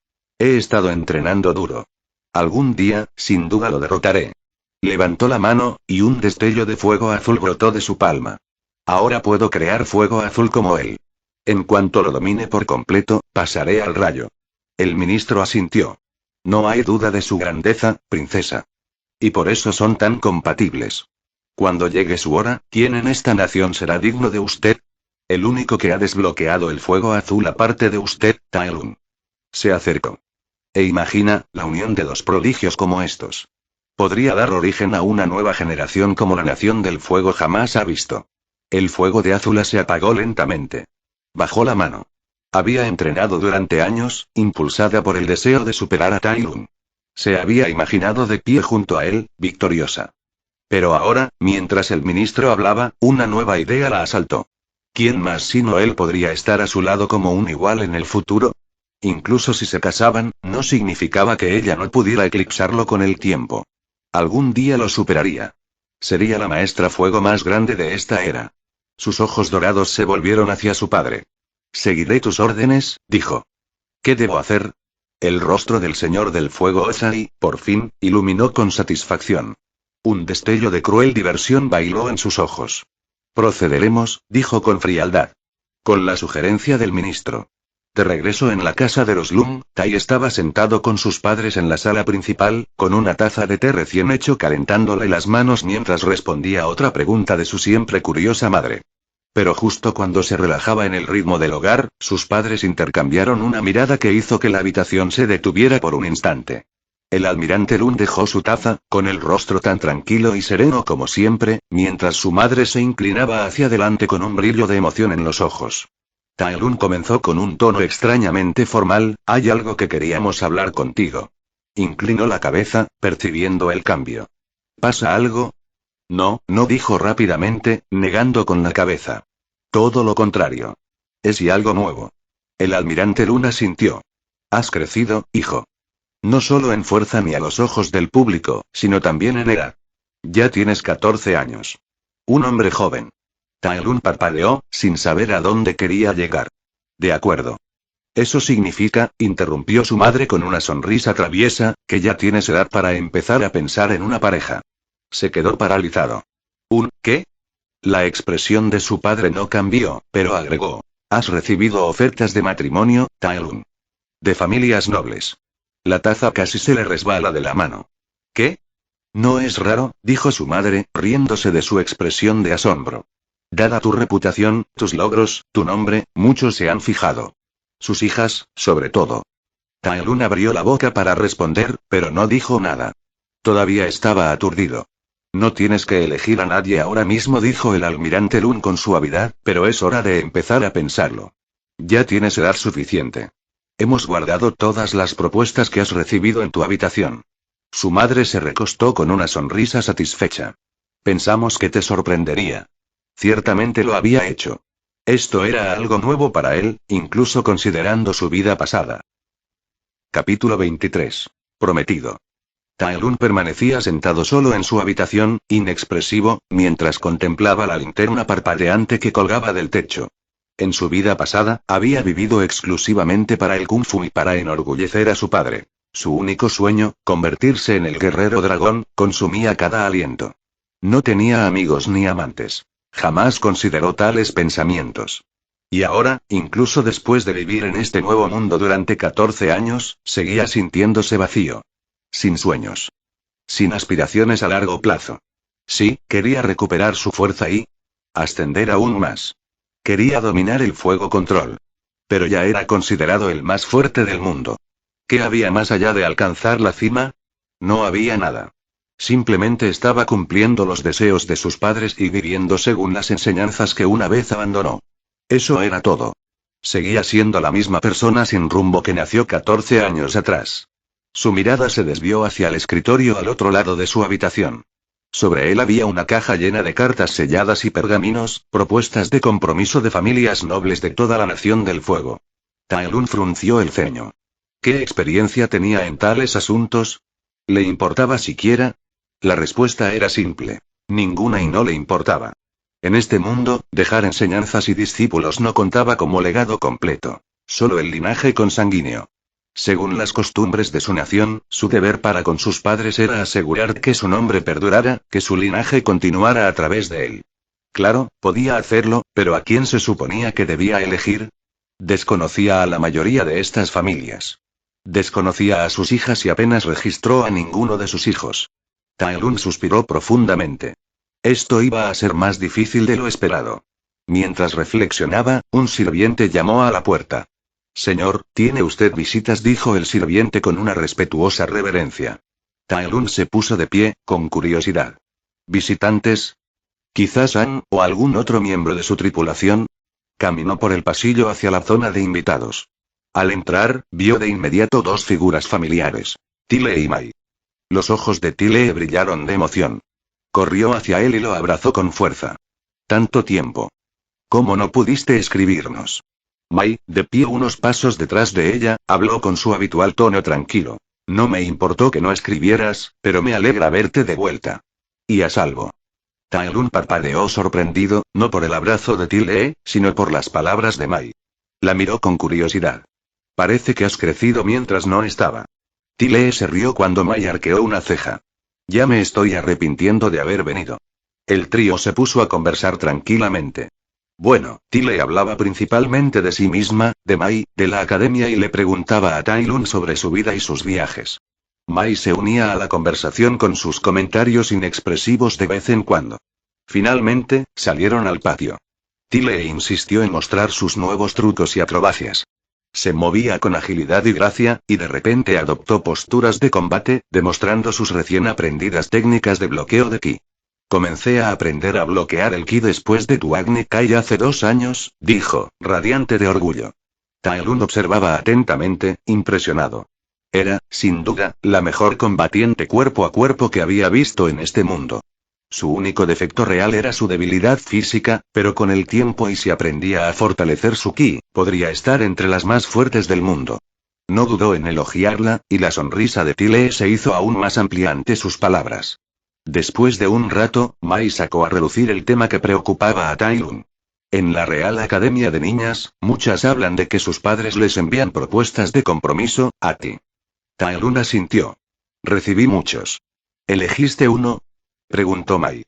He estado entrenando duro. Algún día, sin duda lo derrotaré. Levantó la mano, y un destello de fuego azul brotó de su palma. Ahora puedo crear fuego azul como él. En cuanto lo domine por completo, pasaré al rayo. El ministro asintió. No hay duda de su grandeza, princesa. Y por eso son tan compatibles. Cuando llegue su hora, ¿quién en esta nación será digno de usted? El único que ha desbloqueado el fuego azul aparte de usted, Tai Lun. Se acercó. E imagina, la unión de dos prodigios como estos. Podría dar origen a una nueva generación como la nación del fuego jamás ha visto. El fuego de Azula se apagó lentamente. Bajó la mano. Había entrenado durante años, impulsada por el deseo de superar a Tai Lun. Se había imaginado de pie junto a él, victoriosa. Pero ahora, mientras el ministro hablaba, una nueva idea la asaltó. ¿Quién más sino él podría estar a su lado como un igual en el futuro? Incluso si se casaban, no significaba que ella no pudiera eclipsarlo con el tiempo. Algún día lo superaría. Sería la maestra fuego más grande de esta era. Sus ojos dorados se volvieron hacia su padre. Seguiré tus órdenes, dijo. ¿Qué debo hacer? El rostro del señor del fuego Ozai, por fin, iluminó con satisfacción. Un destello de cruel diversión bailó en sus ojos. Procederemos, dijo con frialdad. Con la sugerencia del ministro. De regreso en la casa de los Lung, Tai estaba sentado con sus padres en la sala principal, con una taza de té recién hecho calentándole las manos mientras respondía a otra pregunta de su siempre curiosa madre. Pero justo cuando se relajaba en el ritmo del hogar, sus padres intercambiaron una mirada que hizo que la habitación se detuviera por un instante. El almirante Lun dejó su taza, con el rostro tan tranquilo y sereno como siempre, mientras su madre se inclinaba hacia adelante con un brillo de emoción en los ojos. Tai Lun comenzó con un tono extrañamente formal, «Hay algo que queríamos hablar contigo». Inclinó la cabeza, percibiendo el cambio. ¿Pasa algo? No, no dijo rápidamente, negando con la cabeza. Todo lo contrario. Es y algo nuevo. El almirante Lun asintió. Has crecido, hijo. No solo en fuerza ni a los ojos del público, sino también en edad. Ya tienes 14 años. Un hombre joven. Tai Lun parpadeó, sin saber a dónde quería llegar. De acuerdo. Eso significa, interrumpió su madre con una sonrisa traviesa, que ya tienes edad para empezar a pensar en una pareja. Se quedó paralizado. ¿Un qué? La expresión de su padre no cambió, pero agregó. Has recibido ofertas de matrimonio, Tai Lun. De familias nobles. La taza casi se le resbala de la mano. ¿Qué? No es raro, dijo su madre, riéndose de su expresión de asombro. Dada tu reputación, tus logros, tu nombre, muchos se han fijado. Sus hijas, sobre todo. Tai Lun abrió la boca para responder, pero no dijo nada. Todavía estaba aturdido. No tienes que elegir a nadie ahora mismo, dijo el almirante Lun con suavidad, pero es hora de empezar a pensarlo. Ya tienes edad suficiente. Hemos guardado todas las propuestas que has recibido en tu habitación. Su madre se recostó con una sonrisa satisfecha. Pensamos que te sorprendería. Ciertamente lo había hecho. Esto era algo nuevo para él, incluso considerando su vida pasada. Capítulo 23. Prometido. Tai Lun permanecía sentado solo en su habitación, inexpresivo, mientras contemplaba la linterna parpadeante que colgaba del techo. En su vida pasada, había vivido exclusivamente para el Kung Fu y para enorgullecer a su padre. Su único sueño, convertirse en el guerrero dragón, consumía cada aliento. No tenía amigos ni amantes. Jamás consideró tales pensamientos. Y ahora, incluso después de vivir en este nuevo mundo durante 14 años, seguía sintiéndose vacío. Sin sueños. Sin aspiraciones a largo plazo. Sí, quería recuperar su fuerza y ascender aún más. Quería dominar el fuego control. Pero ya era considerado el más fuerte del mundo. ¿Qué había más allá de alcanzar la cima? No había nada. Simplemente estaba cumpliendo los deseos de sus padres y viviendo según las enseñanzas que una vez abandonó. Eso era todo. Seguía siendo la misma persona sin rumbo que nació 14 años atrás. Su mirada se desvió hacia el escritorio al otro lado de su habitación. Sobre él había una caja llena de cartas selladas y pergaminos, propuestas de compromiso de familias nobles de toda la Nación del Fuego. Taelun frunció el ceño. ¿Qué experiencia tenía en tales asuntos? ¿Le importaba siquiera? La respuesta era simple. Ninguna, y no le importaba. En este mundo, dejar enseñanzas y discípulos no contaba como legado completo. Solo el linaje consanguíneo. Según las costumbres de su nación, su deber para con sus padres era asegurar que su nombre perdurara, que su linaje continuara a través de él. Claro, podía hacerlo, pero ¿a quién se suponía que debía elegir? Desconocía a la mayoría de estas familias. Desconocía a sus hijas y apenas registró a ninguno de sus hijos. Taelun suspiró profundamente. Esto iba a ser más difícil de lo esperado. Mientras reflexionaba, un sirviente llamó a la puerta. Señor, ¿tiene usted visitas?, dijo el sirviente con una respetuosa reverencia. Taelun se puso de pie, con curiosidad. ¿Visitantes? ¿Quizás Han, o algún otro miembro de su tripulación? Caminó por el pasillo hacia la zona de invitados. Al entrar, vio de inmediato dos figuras familiares. Tile y Mai. Los ojos de Tile brillaron de emoción. Corrió hacia él y lo abrazó con fuerza. Tanto tiempo. ¿Cómo no pudiste escribirnos? Mai, de pie unos pasos detrás de ella, habló con su habitual tono tranquilo. No me importó que no escribieras, pero me alegra verte de vuelta. Y a salvo. Taelun parpadeó sorprendido, no por el abrazo de Tile, sino por las palabras de Mai. La miró con curiosidad. Parece que has crecido mientras no estaba. Tile se rió cuando Mai arqueó una ceja. Ya me estoy arrepintiendo de haber venido. El trío se puso a conversar tranquilamente. Bueno, Tile hablaba principalmente de sí misma, de Mai, de la academia, y le preguntaba a Taelun sobre su vida y sus viajes. Mai se unía a la conversación con sus comentarios inexpresivos de vez en cuando. Finalmente, salieron al patio. Tile insistió en mostrar sus nuevos trucos y acrobacias. Se movía con agilidad y gracia, y de repente adoptó posturas de combate, demostrando sus recién aprendidas técnicas de bloqueo de ki. Comencé a aprender a bloquear el ki después de tu Agni Kai hace 2 años, dijo, radiante de orgullo. Taelun observaba atentamente, impresionado. Era, sin duda, la mejor combatiente cuerpo a cuerpo que había visto en este mundo. Su único defecto real era su debilidad física, pero con el tiempo y si aprendía a fortalecer su ki, podría estar entre las más fuertes del mundo. No dudó en elogiarla, y la sonrisa de Tile se hizo aún más amplia ante sus palabras. Después de un rato, Mai sacó a relucir el tema que preocupaba a Taelun. En la Real Academia de Niñas, muchas hablan de que sus padres les envían propuestas de compromiso, a ti. Taelun asintió. Recibí muchos. ¿Elegiste uno?, preguntó Mai.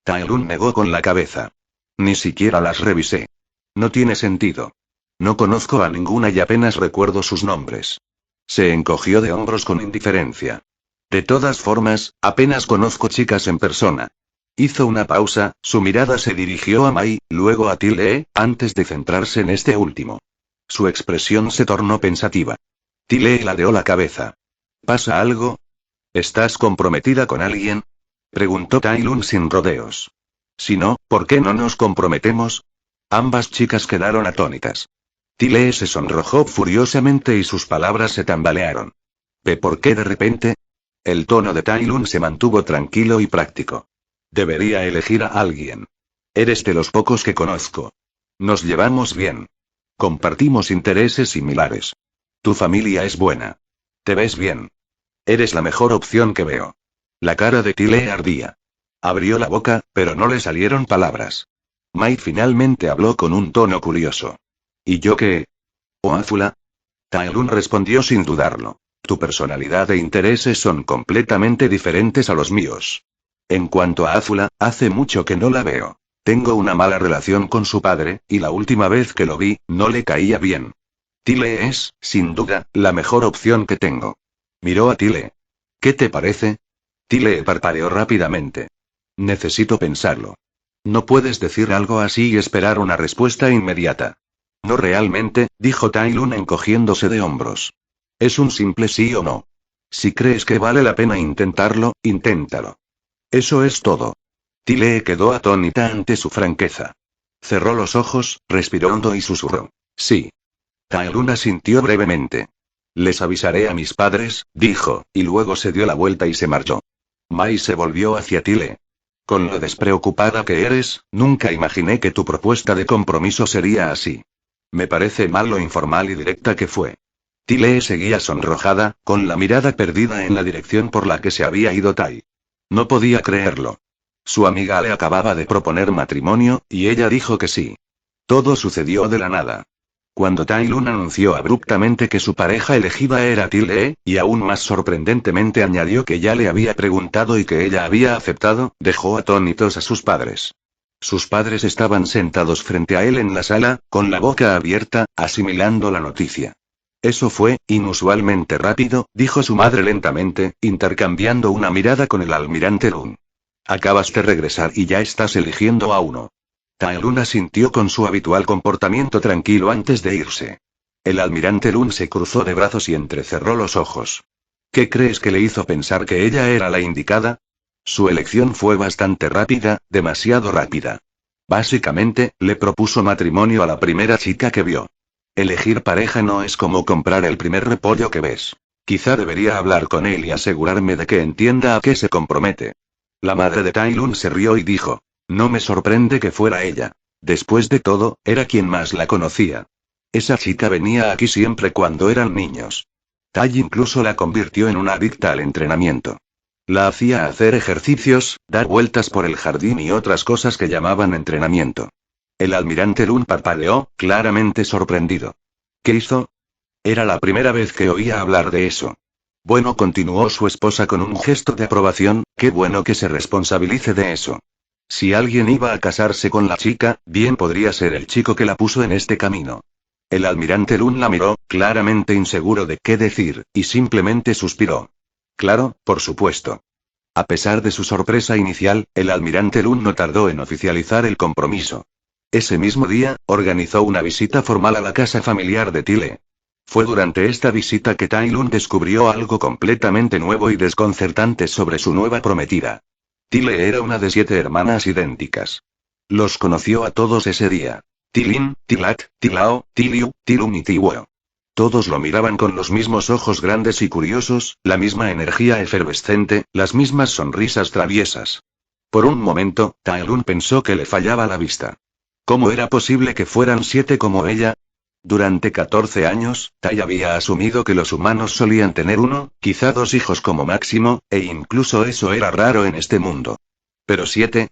Taelun negó con la cabeza. Ni siquiera las revisé. No tiene sentido. No conozco a ninguna y apenas recuerdo sus nombres. Se encogió de hombros con indiferencia. De todas formas, apenas conozco chicas en persona. Hizo una pausa, su mirada se dirigió a Mai, luego a Tile, antes de centrarse en este último. Su expresión se tornó pensativa. Tile ladeó la cabeza. ¿Pasa algo? ¿Estás comprometida con alguien?, preguntó Taelun sin rodeos. Si no, ¿por qué no nos comprometemos? Ambas chicas quedaron atónitas. Tile se sonrojó furiosamente y sus palabras se tambalearon. ¿Por qué de repente? El tono de Taelun se mantuvo tranquilo y práctico. Debería elegir a alguien. Eres de los pocos que conozco. Nos llevamos bien. Compartimos intereses similares. Tu familia es buena. Te ves bien. Eres la mejor opción que veo. La cara de Tile ardía. Abrió la boca, pero no le salieron palabras. Mai finalmente habló con un tono curioso. ¿Y yo qué? ¿O Azula? Taelun respondió sin dudarlo. Tu personalidad e intereses son completamente diferentes a los míos. En cuanto a Azula, hace mucho que no la veo. Tengo una mala relación con su padre, y la última vez que lo vi, no le caía bien. Tile es, sin duda, la mejor opción que tengo. Miró a Tile. ¿Qué te parece? Tile parpadeó rápidamente. Necesito pensarlo. No puedes decir algo así y esperar una respuesta inmediata. No realmente, dijo Taelun encogiéndose de hombros. Es un simple sí o no. Si crees que vale la pena intentarlo, inténtalo. Eso es todo. Tile quedó atónita ante su franqueza. Cerró los ojos, respiró hondo y susurró. Sí. Taelun asintió brevemente. Les avisaré a mis padres, dijo, y luego se dio la vuelta y se marchó. Mai se volvió hacia Tile. Con lo despreocupada que eres, nunca imaginé que tu propuesta de compromiso sería así. Me parece mal lo informal y directa que fue. Tile seguía sonrojada, con la mirada perdida en la dirección por la que se había ido Tai. No podía creerlo. Su amiga le acababa de proponer matrimonio, y ella dijo que sí. Todo sucedió de la nada. Cuando Tai Lun anunció abruptamente que su pareja elegida era Tile, y aún más sorprendentemente añadió que ya le había preguntado y que ella había aceptado, dejó atónitos a sus padres. Sus padres estaban sentados frente a él en la sala, con la boca abierta, asimilando la noticia. Eso fue, inusualmente rápido, dijo su madre lentamente, intercambiando una mirada con el almirante Lun. Acabas de regresar y ya estás eligiendo a uno. Tai Lun asintió con su habitual comportamiento tranquilo antes de irse. El almirante Lun se cruzó de brazos y entrecerró los ojos. ¿Qué crees que le hizo pensar que ella era la indicada? Su elección fue bastante rápida, demasiado rápida. Básicamente, le propuso matrimonio a la primera chica que vio. Elegir pareja no es como comprar el primer repollo que ves. Quizá debería hablar con él y asegurarme de que entienda a qué se compromete. La madre de Tai Lun se rió y dijo. No me sorprende que fuera ella. Después de todo, era quien más la conocía. Esa chica venía aquí siempre cuando eran niños. Tai incluso la convirtió en una adicta al entrenamiento. La hacía hacer ejercicios, dar vueltas por el jardín y otras cosas que llamaban entrenamiento. El almirante Lun parpadeó, claramente sorprendido. ¿Qué hizo? Era la primera vez que oía hablar de eso. Bueno, continuó su esposa con un gesto de aprobación, qué bueno que se responsabilice de eso. Si alguien iba a casarse con la chica, bien podría ser el chico que la puso en este camino. El almirante Lun la miró, claramente inseguro de qué decir, y simplemente suspiró. Claro, por supuesto. A pesar de su sorpresa inicial, el almirante Lun no tardó en oficializar el compromiso. Ese mismo día, organizó una visita formal a la casa familiar de Tile. Fue durante esta visita que Tai Lun descubrió algo completamente nuevo y desconcertante sobre su nueva prometida. Tile era una de 7 hermanas idénticas. Los conoció a todos ese día. Tilin, Tilat, Tilao, Tiliu, Tilum y Tiweo. Todos lo miraban con los mismos ojos grandes y curiosos, la misma energía efervescente, las mismas sonrisas traviesas. Por un momento, Tai Lun pensó que le fallaba la vista. ¿Cómo era posible que fueran 7 como ella? Durante 14 años, Tai había asumido que los humanos solían tener 1, quizá 2 hijos como máximo, e incluso eso era raro en este mundo. ¿Pero 7?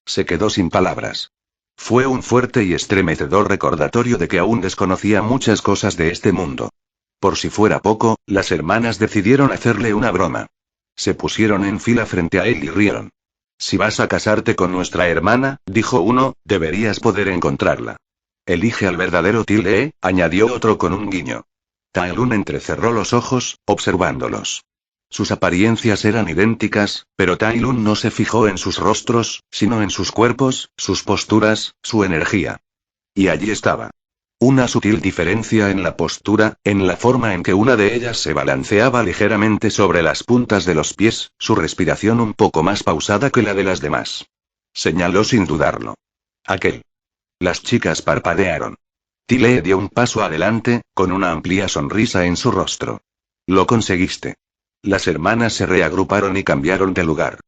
Se quedó sin palabras. Fue un fuerte y estremecedor recordatorio de que aún desconocía muchas cosas de este mundo. Por si fuera poco, las hermanas decidieron hacerle una broma. Se pusieron en fila frente a él y rieron. Si vas a casarte con nuestra hermana, dijo uno, deberías poder encontrarla. Elige al verdadero Tile, añadió otro con un guiño. Tai Lun entrecerró los ojos, observándolos. Sus apariencias eran idénticas, pero Tai Lun no se fijó en sus rostros, sino en sus cuerpos, sus posturas, su energía. Y allí estaba. Una sutil diferencia en la postura, en la forma en que una de ellas se balanceaba ligeramente sobre las puntas de los pies, su respiración un poco más pausada que la de las demás. Señaló sin dudarlo. Aquel. Las chicas parpadearon. Tile dio un paso adelante, con una amplia sonrisa en su rostro. Lo conseguiste. Las hermanas se reagruparon y cambiaron de lugar.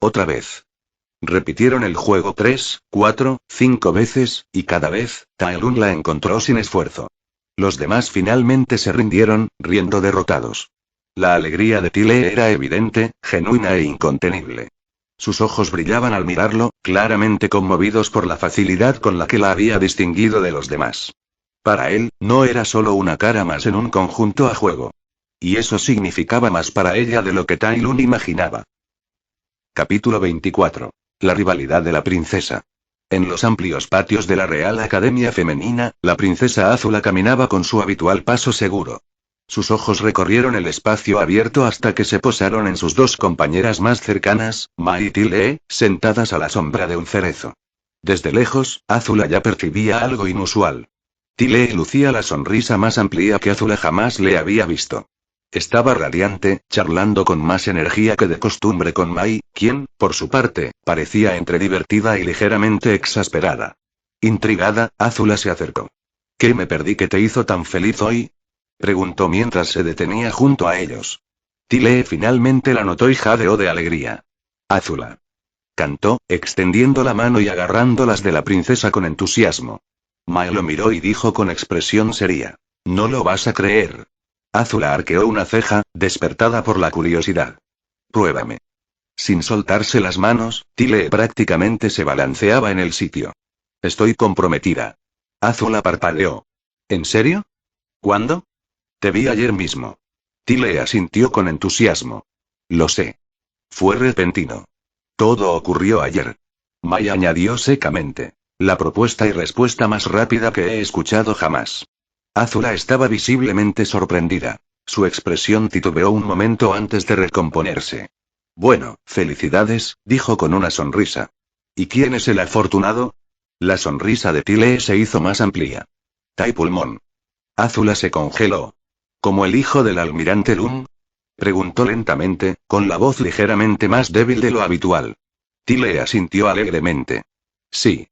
Otra vez. Repitieron el juego 3, 4, 5 veces, y cada vez, Tai Lun la encontró sin esfuerzo. Los demás finalmente se rindieron, riendo derrotados. La alegría de Tile era evidente, genuina e incontenible. Sus ojos brillaban al mirarlo, claramente conmovidos por la facilidad con la que la había distinguido de los demás. Para él, no era solo una cara más en un conjunto a juego. Y eso significaba más para ella de lo que Tai Lun imaginaba. Capítulo 24. La rivalidad de la princesa. En los amplios patios de la Real Academia Femenina, la princesa Azula caminaba con su habitual paso seguro. Sus ojos recorrieron el espacio abierto hasta que se posaron en sus 2 compañeras más cercanas, Mai y Tile, sentadas a la sombra de un cerezo. Desde lejos, Azula ya percibía algo inusual. Tile lucía la sonrisa más amplia que Azula jamás le había visto. Estaba radiante, charlando con más energía que de costumbre con Mai, quien, por su parte, parecía entre divertida y ligeramente exasperada. Intrigada, Azula se acercó. ¿Qué me perdí que te hizo tan feliz hoy? Preguntó mientras se detenía junto a ellos. Tile finalmente la notó y jadeó de alegría. Azula. Cantó, extendiendo la mano y agarrando las de la princesa con entusiasmo. Mai lo miró y dijo con expresión seria. No lo vas a creer. Azula arqueó una ceja, despertada por la curiosidad. Pruébame. Sin soltarse las manos, Tile prácticamente se balanceaba en el sitio. Estoy comprometida. Azula parpadeó. ¿En serio? ¿Cuándo? Te vi ayer mismo. Tile asintió con entusiasmo. Lo sé. Fue repentino. Todo ocurrió ayer. Mai añadió secamente. La propuesta y respuesta más rápida que he escuchado jamás. Azula estaba visiblemente sorprendida. Su expresión titubeó un momento antes de recomponerse. Bueno, felicidades, dijo con una sonrisa. ¿Y quién es el afortunado? La sonrisa de Tile se hizo más amplia. Tai Pulmón. Azula se congeló. ¿Como el hijo del almirante Lun? Preguntó lentamente, con la voz ligeramente más débil de lo habitual. Tile asintió alegremente. Sí.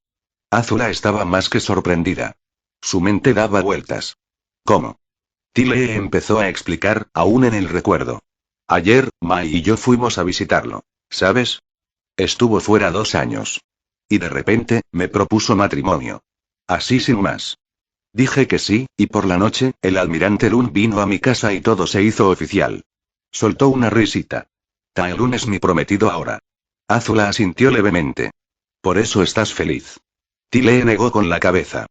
Azula estaba más que sorprendida. Su mente daba vueltas. ¿Cómo? Tile empezó a explicar, aún en el recuerdo. Ayer, Mai y yo fuimos a visitarlo. ¿Sabes? Estuvo fuera 2 años. Y de repente, me propuso matrimonio. Así sin más. Dije que sí, y por la noche, el almirante Lun vino a mi casa y todo se hizo oficial. Soltó una risita. Tai Lun es mi prometido ahora. Azula asintió levemente. Por eso estás feliz. Tile negó con la cabeza.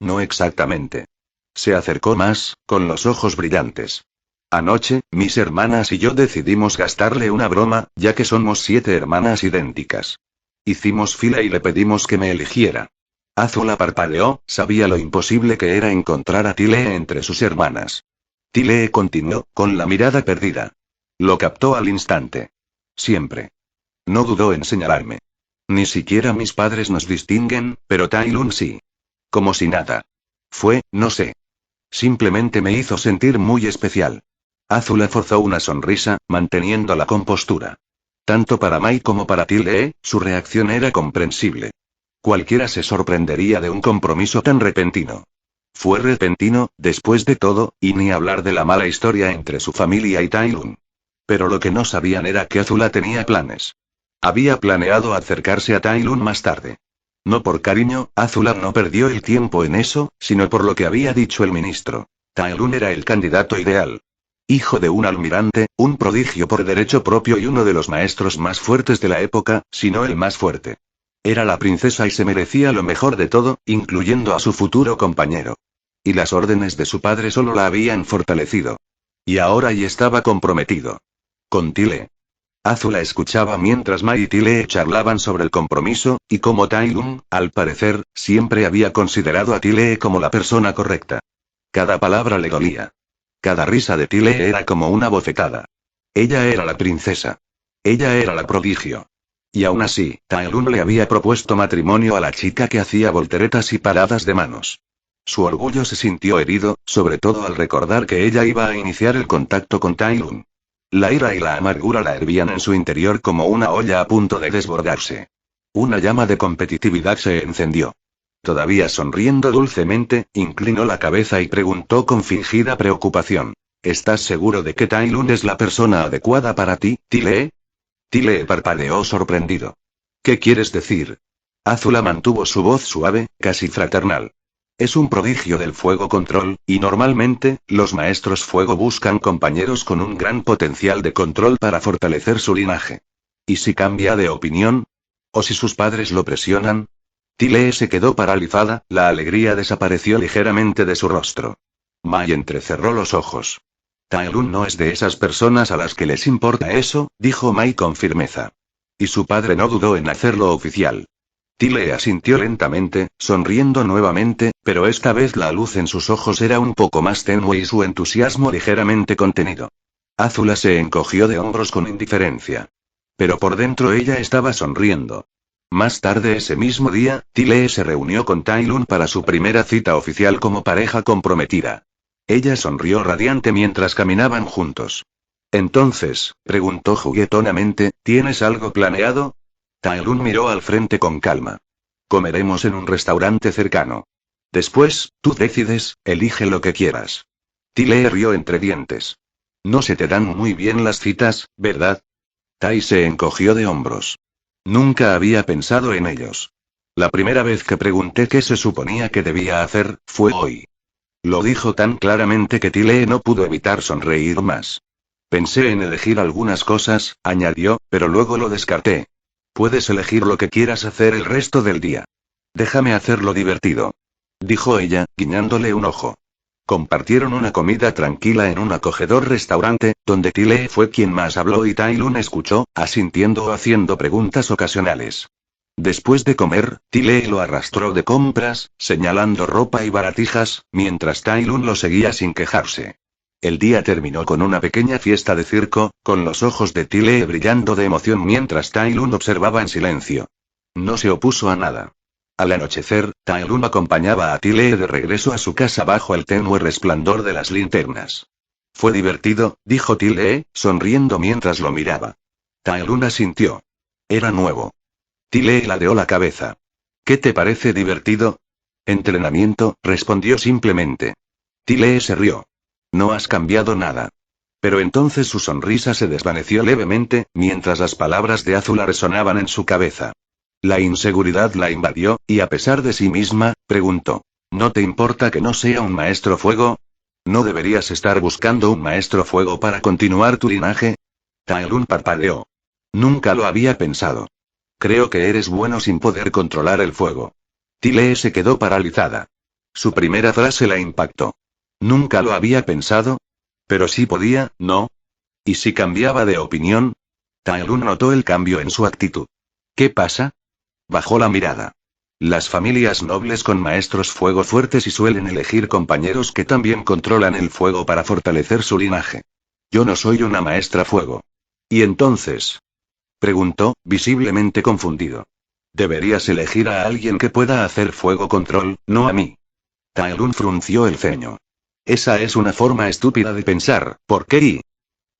No exactamente. Se acercó más, con los ojos brillantes. Anoche, mis hermanas y yo decidimos gastarle una broma, ya que somos 7 hermanas idénticas. Hicimos fila y le pedimos que me eligiera. Azula parpadeó, sabía lo imposible que era encontrar a Tile entre sus hermanas. Tile continuó, con la mirada perdida. Lo captó al instante. Siempre. No dudó en señalarme. Ni siquiera mis padres nos distinguen, pero Tai Lun sí. Como si nada. Fue, no sé. Simplemente me hizo sentir muy especial. Azula forzó una sonrisa, manteniendo la compostura. Tanto para Mai como para Tile, su reacción era comprensible. Cualquiera se sorprendería de un compromiso tan repentino. Fue repentino, después de todo, y ni hablar de la mala historia entre su familia y Tai Lun. Pero lo que no sabían era que Azula tenía planes. Había planeado acercarse a Tai Lun más tarde. No por cariño, Azula no perdió el tiempo en eso, sino por lo que había dicho el ministro. Tai Lun era el candidato ideal. Hijo de un almirante, un prodigio por derecho propio y uno de los maestros más fuertes de la época, si no el más fuerte. Era la princesa y se merecía lo mejor de todo, incluyendo a su futuro compañero. Y las órdenes de su padre solo la habían fortalecido. Y ahora ya estaba comprometido. Con Tile. Azula escuchaba mientras Mai y Tile charlaban sobre el compromiso, y como Tai Lun, al parecer, siempre había considerado a Tile como la persona correcta. Cada palabra le dolía. Cada risa de Tile era como una bofetada. Ella era la princesa. Ella era la prodigio. Y aún así, Tai Lun le había propuesto matrimonio a la chica que hacía volteretas y paradas de manos. Su orgullo se sintió herido, sobre todo al recordar que ella iba a iniciar el contacto con Tai Lun. La ira y la amargura la hervían en su interior como una olla a punto de desbordarse. Una llama de competitividad se encendió. Todavía sonriendo dulcemente, inclinó la cabeza y preguntó con fingida preocupación. ¿Estás seguro de que Tai Lun es la persona adecuada para ti, Tile? Tile parpadeó sorprendido. ¿Qué quieres decir? Azula mantuvo su voz suave, casi fraternal. Es un prodigio del fuego control, y normalmente, los maestros fuego buscan compañeros con un gran potencial de control para fortalecer su linaje. ¿Y si cambia de opinión? ¿O si sus padres lo presionan? Tile se quedó paralizada, la alegría desapareció ligeramente de su rostro. Mai entrecerró los ojos. Tai Lun no es de esas personas a las que les importa eso, dijo Mai con firmeza. Y su padre no dudó en hacerlo oficial. Tile asintió lentamente, sonriendo nuevamente, pero esta vez la luz en sus ojos era un poco más tenue y su entusiasmo ligeramente contenido. Azula se encogió de hombros con indiferencia. Pero por dentro ella estaba sonriendo. Más tarde ese mismo día, Tile se reunió con Tai Lun para su primera cita oficial como pareja comprometida. Ella sonrió radiante mientras caminaban juntos. Entonces, preguntó juguetonamente, ¿tienes algo planeado? Tai Lun miró al frente con calma. Comeremos en un restaurante cercano. Después, tú decides, elige lo que quieras. Tile rió entre dientes. No se te dan muy bien las citas, ¿verdad? Tai se encogió de hombros. Nunca había pensado en ellos. La primera vez que pregunté qué se suponía que debía hacer, fue hoy. Lo dijo tan claramente que Tile no pudo evitar sonreír más. Pensé en elegir algunas cosas, añadió, pero luego lo descarté. Puedes elegir lo que quieras hacer el resto del día. Déjame hacerlo divertido. Dijo ella, guiñándole un ojo. Compartieron una comida tranquila en un acogedor restaurante, donde Tile fue quien más habló y Tai Lun escuchó, asintiendo o haciendo preguntas ocasionales. Después de comer, Tile lo arrastró de compras, señalando ropa y baratijas, mientras Tai Lun lo seguía sin quejarse. El día terminó con una pequeña fiesta de circo, con los ojos de Tile brillando de emoción mientras Tai Lun observaba en silencio. No se opuso a nada. Al anochecer, Tai Lun acompañaba a Tile de regreso a su casa bajo el tenue resplandor de las linternas. Fue divertido, dijo Tile, sonriendo mientras lo miraba. Tai Lun asintió. Era nuevo. Tile ladeó la cabeza. ¿Qué te parece divertido? Entrenamiento, respondió simplemente. Tile se rió. No has cambiado nada. Pero entonces su sonrisa se desvaneció levemente, mientras las palabras de Azula resonaban en su cabeza. La inseguridad la invadió, y a pesar de sí misma, preguntó. ¿No te importa que no sea un maestro fuego? ¿No deberías estar buscando un maestro fuego para continuar tu linaje? Tai Lun parpadeó. Nunca lo había pensado. Creo que eres bueno sin poder controlar el fuego. Tile se quedó paralizada. Su primera frase la impactó. Nunca lo había pensado. Pero sí podía, ¿no? ¿Y si cambiaba de opinión? Tai Lun notó el cambio en su actitud. ¿Qué pasa? Bajó la mirada. Las familias nobles con maestros fuego fuertes y suelen elegir compañeros que también controlan el fuego para fortalecer su linaje. Yo no soy una maestra fuego. ¿Y entonces? Preguntó, visiblemente confundido. Deberías elegir a alguien que pueda hacer fuego control, no a mí. Tai Lun frunció el ceño. Esa es una forma estúpida de pensar, ¿por qué?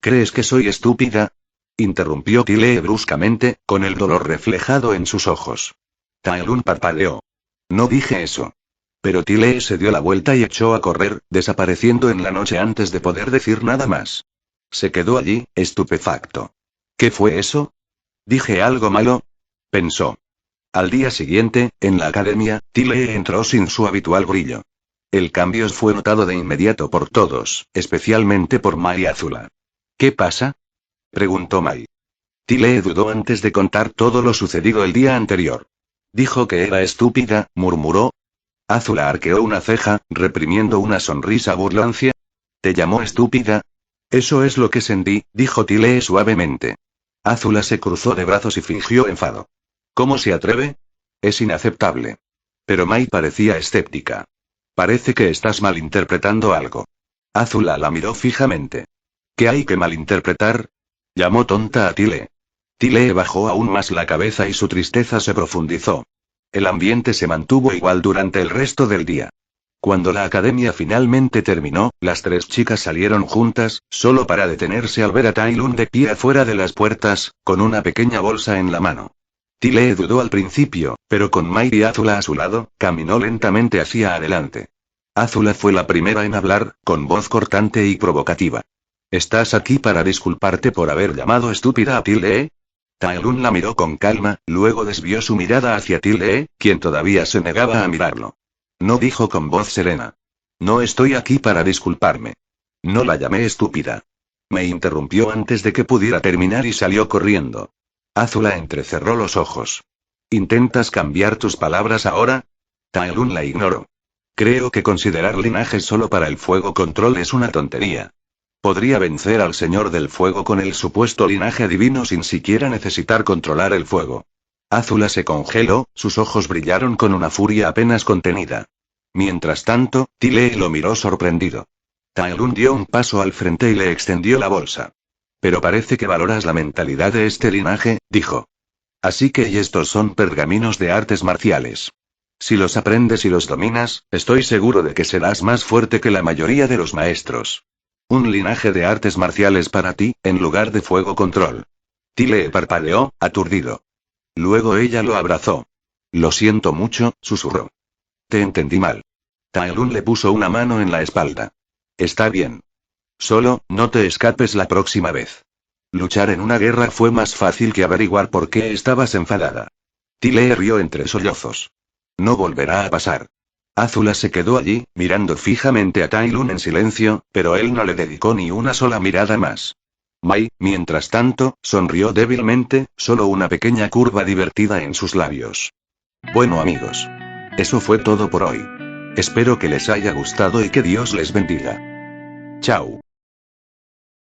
¿Crees que soy estúpida? Interrumpió Tile bruscamente, con el dolor reflejado en sus ojos. Tai Lun parpadeó. No dije eso. Pero Tile se dio la vuelta y echó a correr, desapareciendo en la noche antes de poder decir nada más. Se quedó allí, estupefacto. ¿Qué fue eso? ¿Dije algo malo? Pensó. Al día siguiente, en la academia, Tile entró sin su habitual brillo. El cambio fue notado de inmediato por todos, especialmente por Mai y Azula. ¿Qué pasa? Preguntó Mai. Tile dudó antes de contar todo lo sucedido el día anterior. Dijo que era estúpida, murmuró. Azula arqueó una ceja, reprimiendo una sonrisa burlancia. ¿Te llamó estúpida? Eso es lo que sentí, dijo Tile suavemente. Azula se cruzó de brazos y fingió enfado. ¿Cómo se atreve? Es inaceptable. Pero Mai parecía escéptica. Parece que estás malinterpretando algo. Azula la miró fijamente. ¿Qué hay que malinterpretar? Llamó tonta a Tile. Tile bajó aún más la cabeza y su tristeza se profundizó. El ambiente se mantuvo igual durante el resto del día. Cuando la academia finalmente terminó, las tres chicas salieron juntas, solo para detenerse al ver a Tai Lun de pie afuera de las puertas, con una pequeña bolsa en la mano. Tile dudó al principio, pero con Mai y Azula a su lado, caminó lentamente hacia adelante. Azula fue la primera en hablar, con voz cortante y provocativa. ¿Estás aquí para disculparte por haber llamado estúpida a Tile? Tai Lun la miró con calma, luego desvió su mirada hacia Tile, quien todavía se negaba a mirarlo. No dijo con voz serena. No estoy aquí para disculparme. No la llamé estúpida. Me interrumpió antes de que pudiera terminar y salió corriendo. Azula entrecerró los ojos. ¿Intentas cambiar tus palabras ahora? Tai Lun la ignoró. Creo que considerar linaje solo para el fuego control es una tontería. Podría vencer al Señor del Fuego con el supuesto linaje divino sin siquiera necesitar controlar el fuego. Azula se congeló, sus ojos brillaron con una furia apenas contenida. Mientras tanto, Tile lo miró sorprendido. Tai Lun dio un paso al frente y le extendió la bolsa. Pero parece que valoras la mentalidad de este linaje, dijo. Así que y estos son pergaminos de artes marciales. Si los aprendes y los dominas, estoy seguro de que serás más fuerte que la mayoría de los maestros. Un linaje de artes marciales para ti, en lugar de fuego control. Tile parpadeó, aturdido. Luego ella lo abrazó. Lo siento mucho, susurró. Te entendí mal. Tai Lun le puso una mano en la espalda. Está bien. Solo, no te escapes la próxima vez. Luchar en una guerra fue más fácil que averiguar por qué estabas enfadada. Tile rió entre sollozos. No volverá a pasar. Azula se quedó allí, mirando fijamente a Tai Lun en silencio, pero él no le dedicó ni una sola mirada más. Mai, mientras tanto, sonrió débilmente, solo una pequeña curva divertida en sus labios. Bueno amigos. Eso fue todo por hoy. Espero que les haya gustado y que Dios les bendiga. Chao.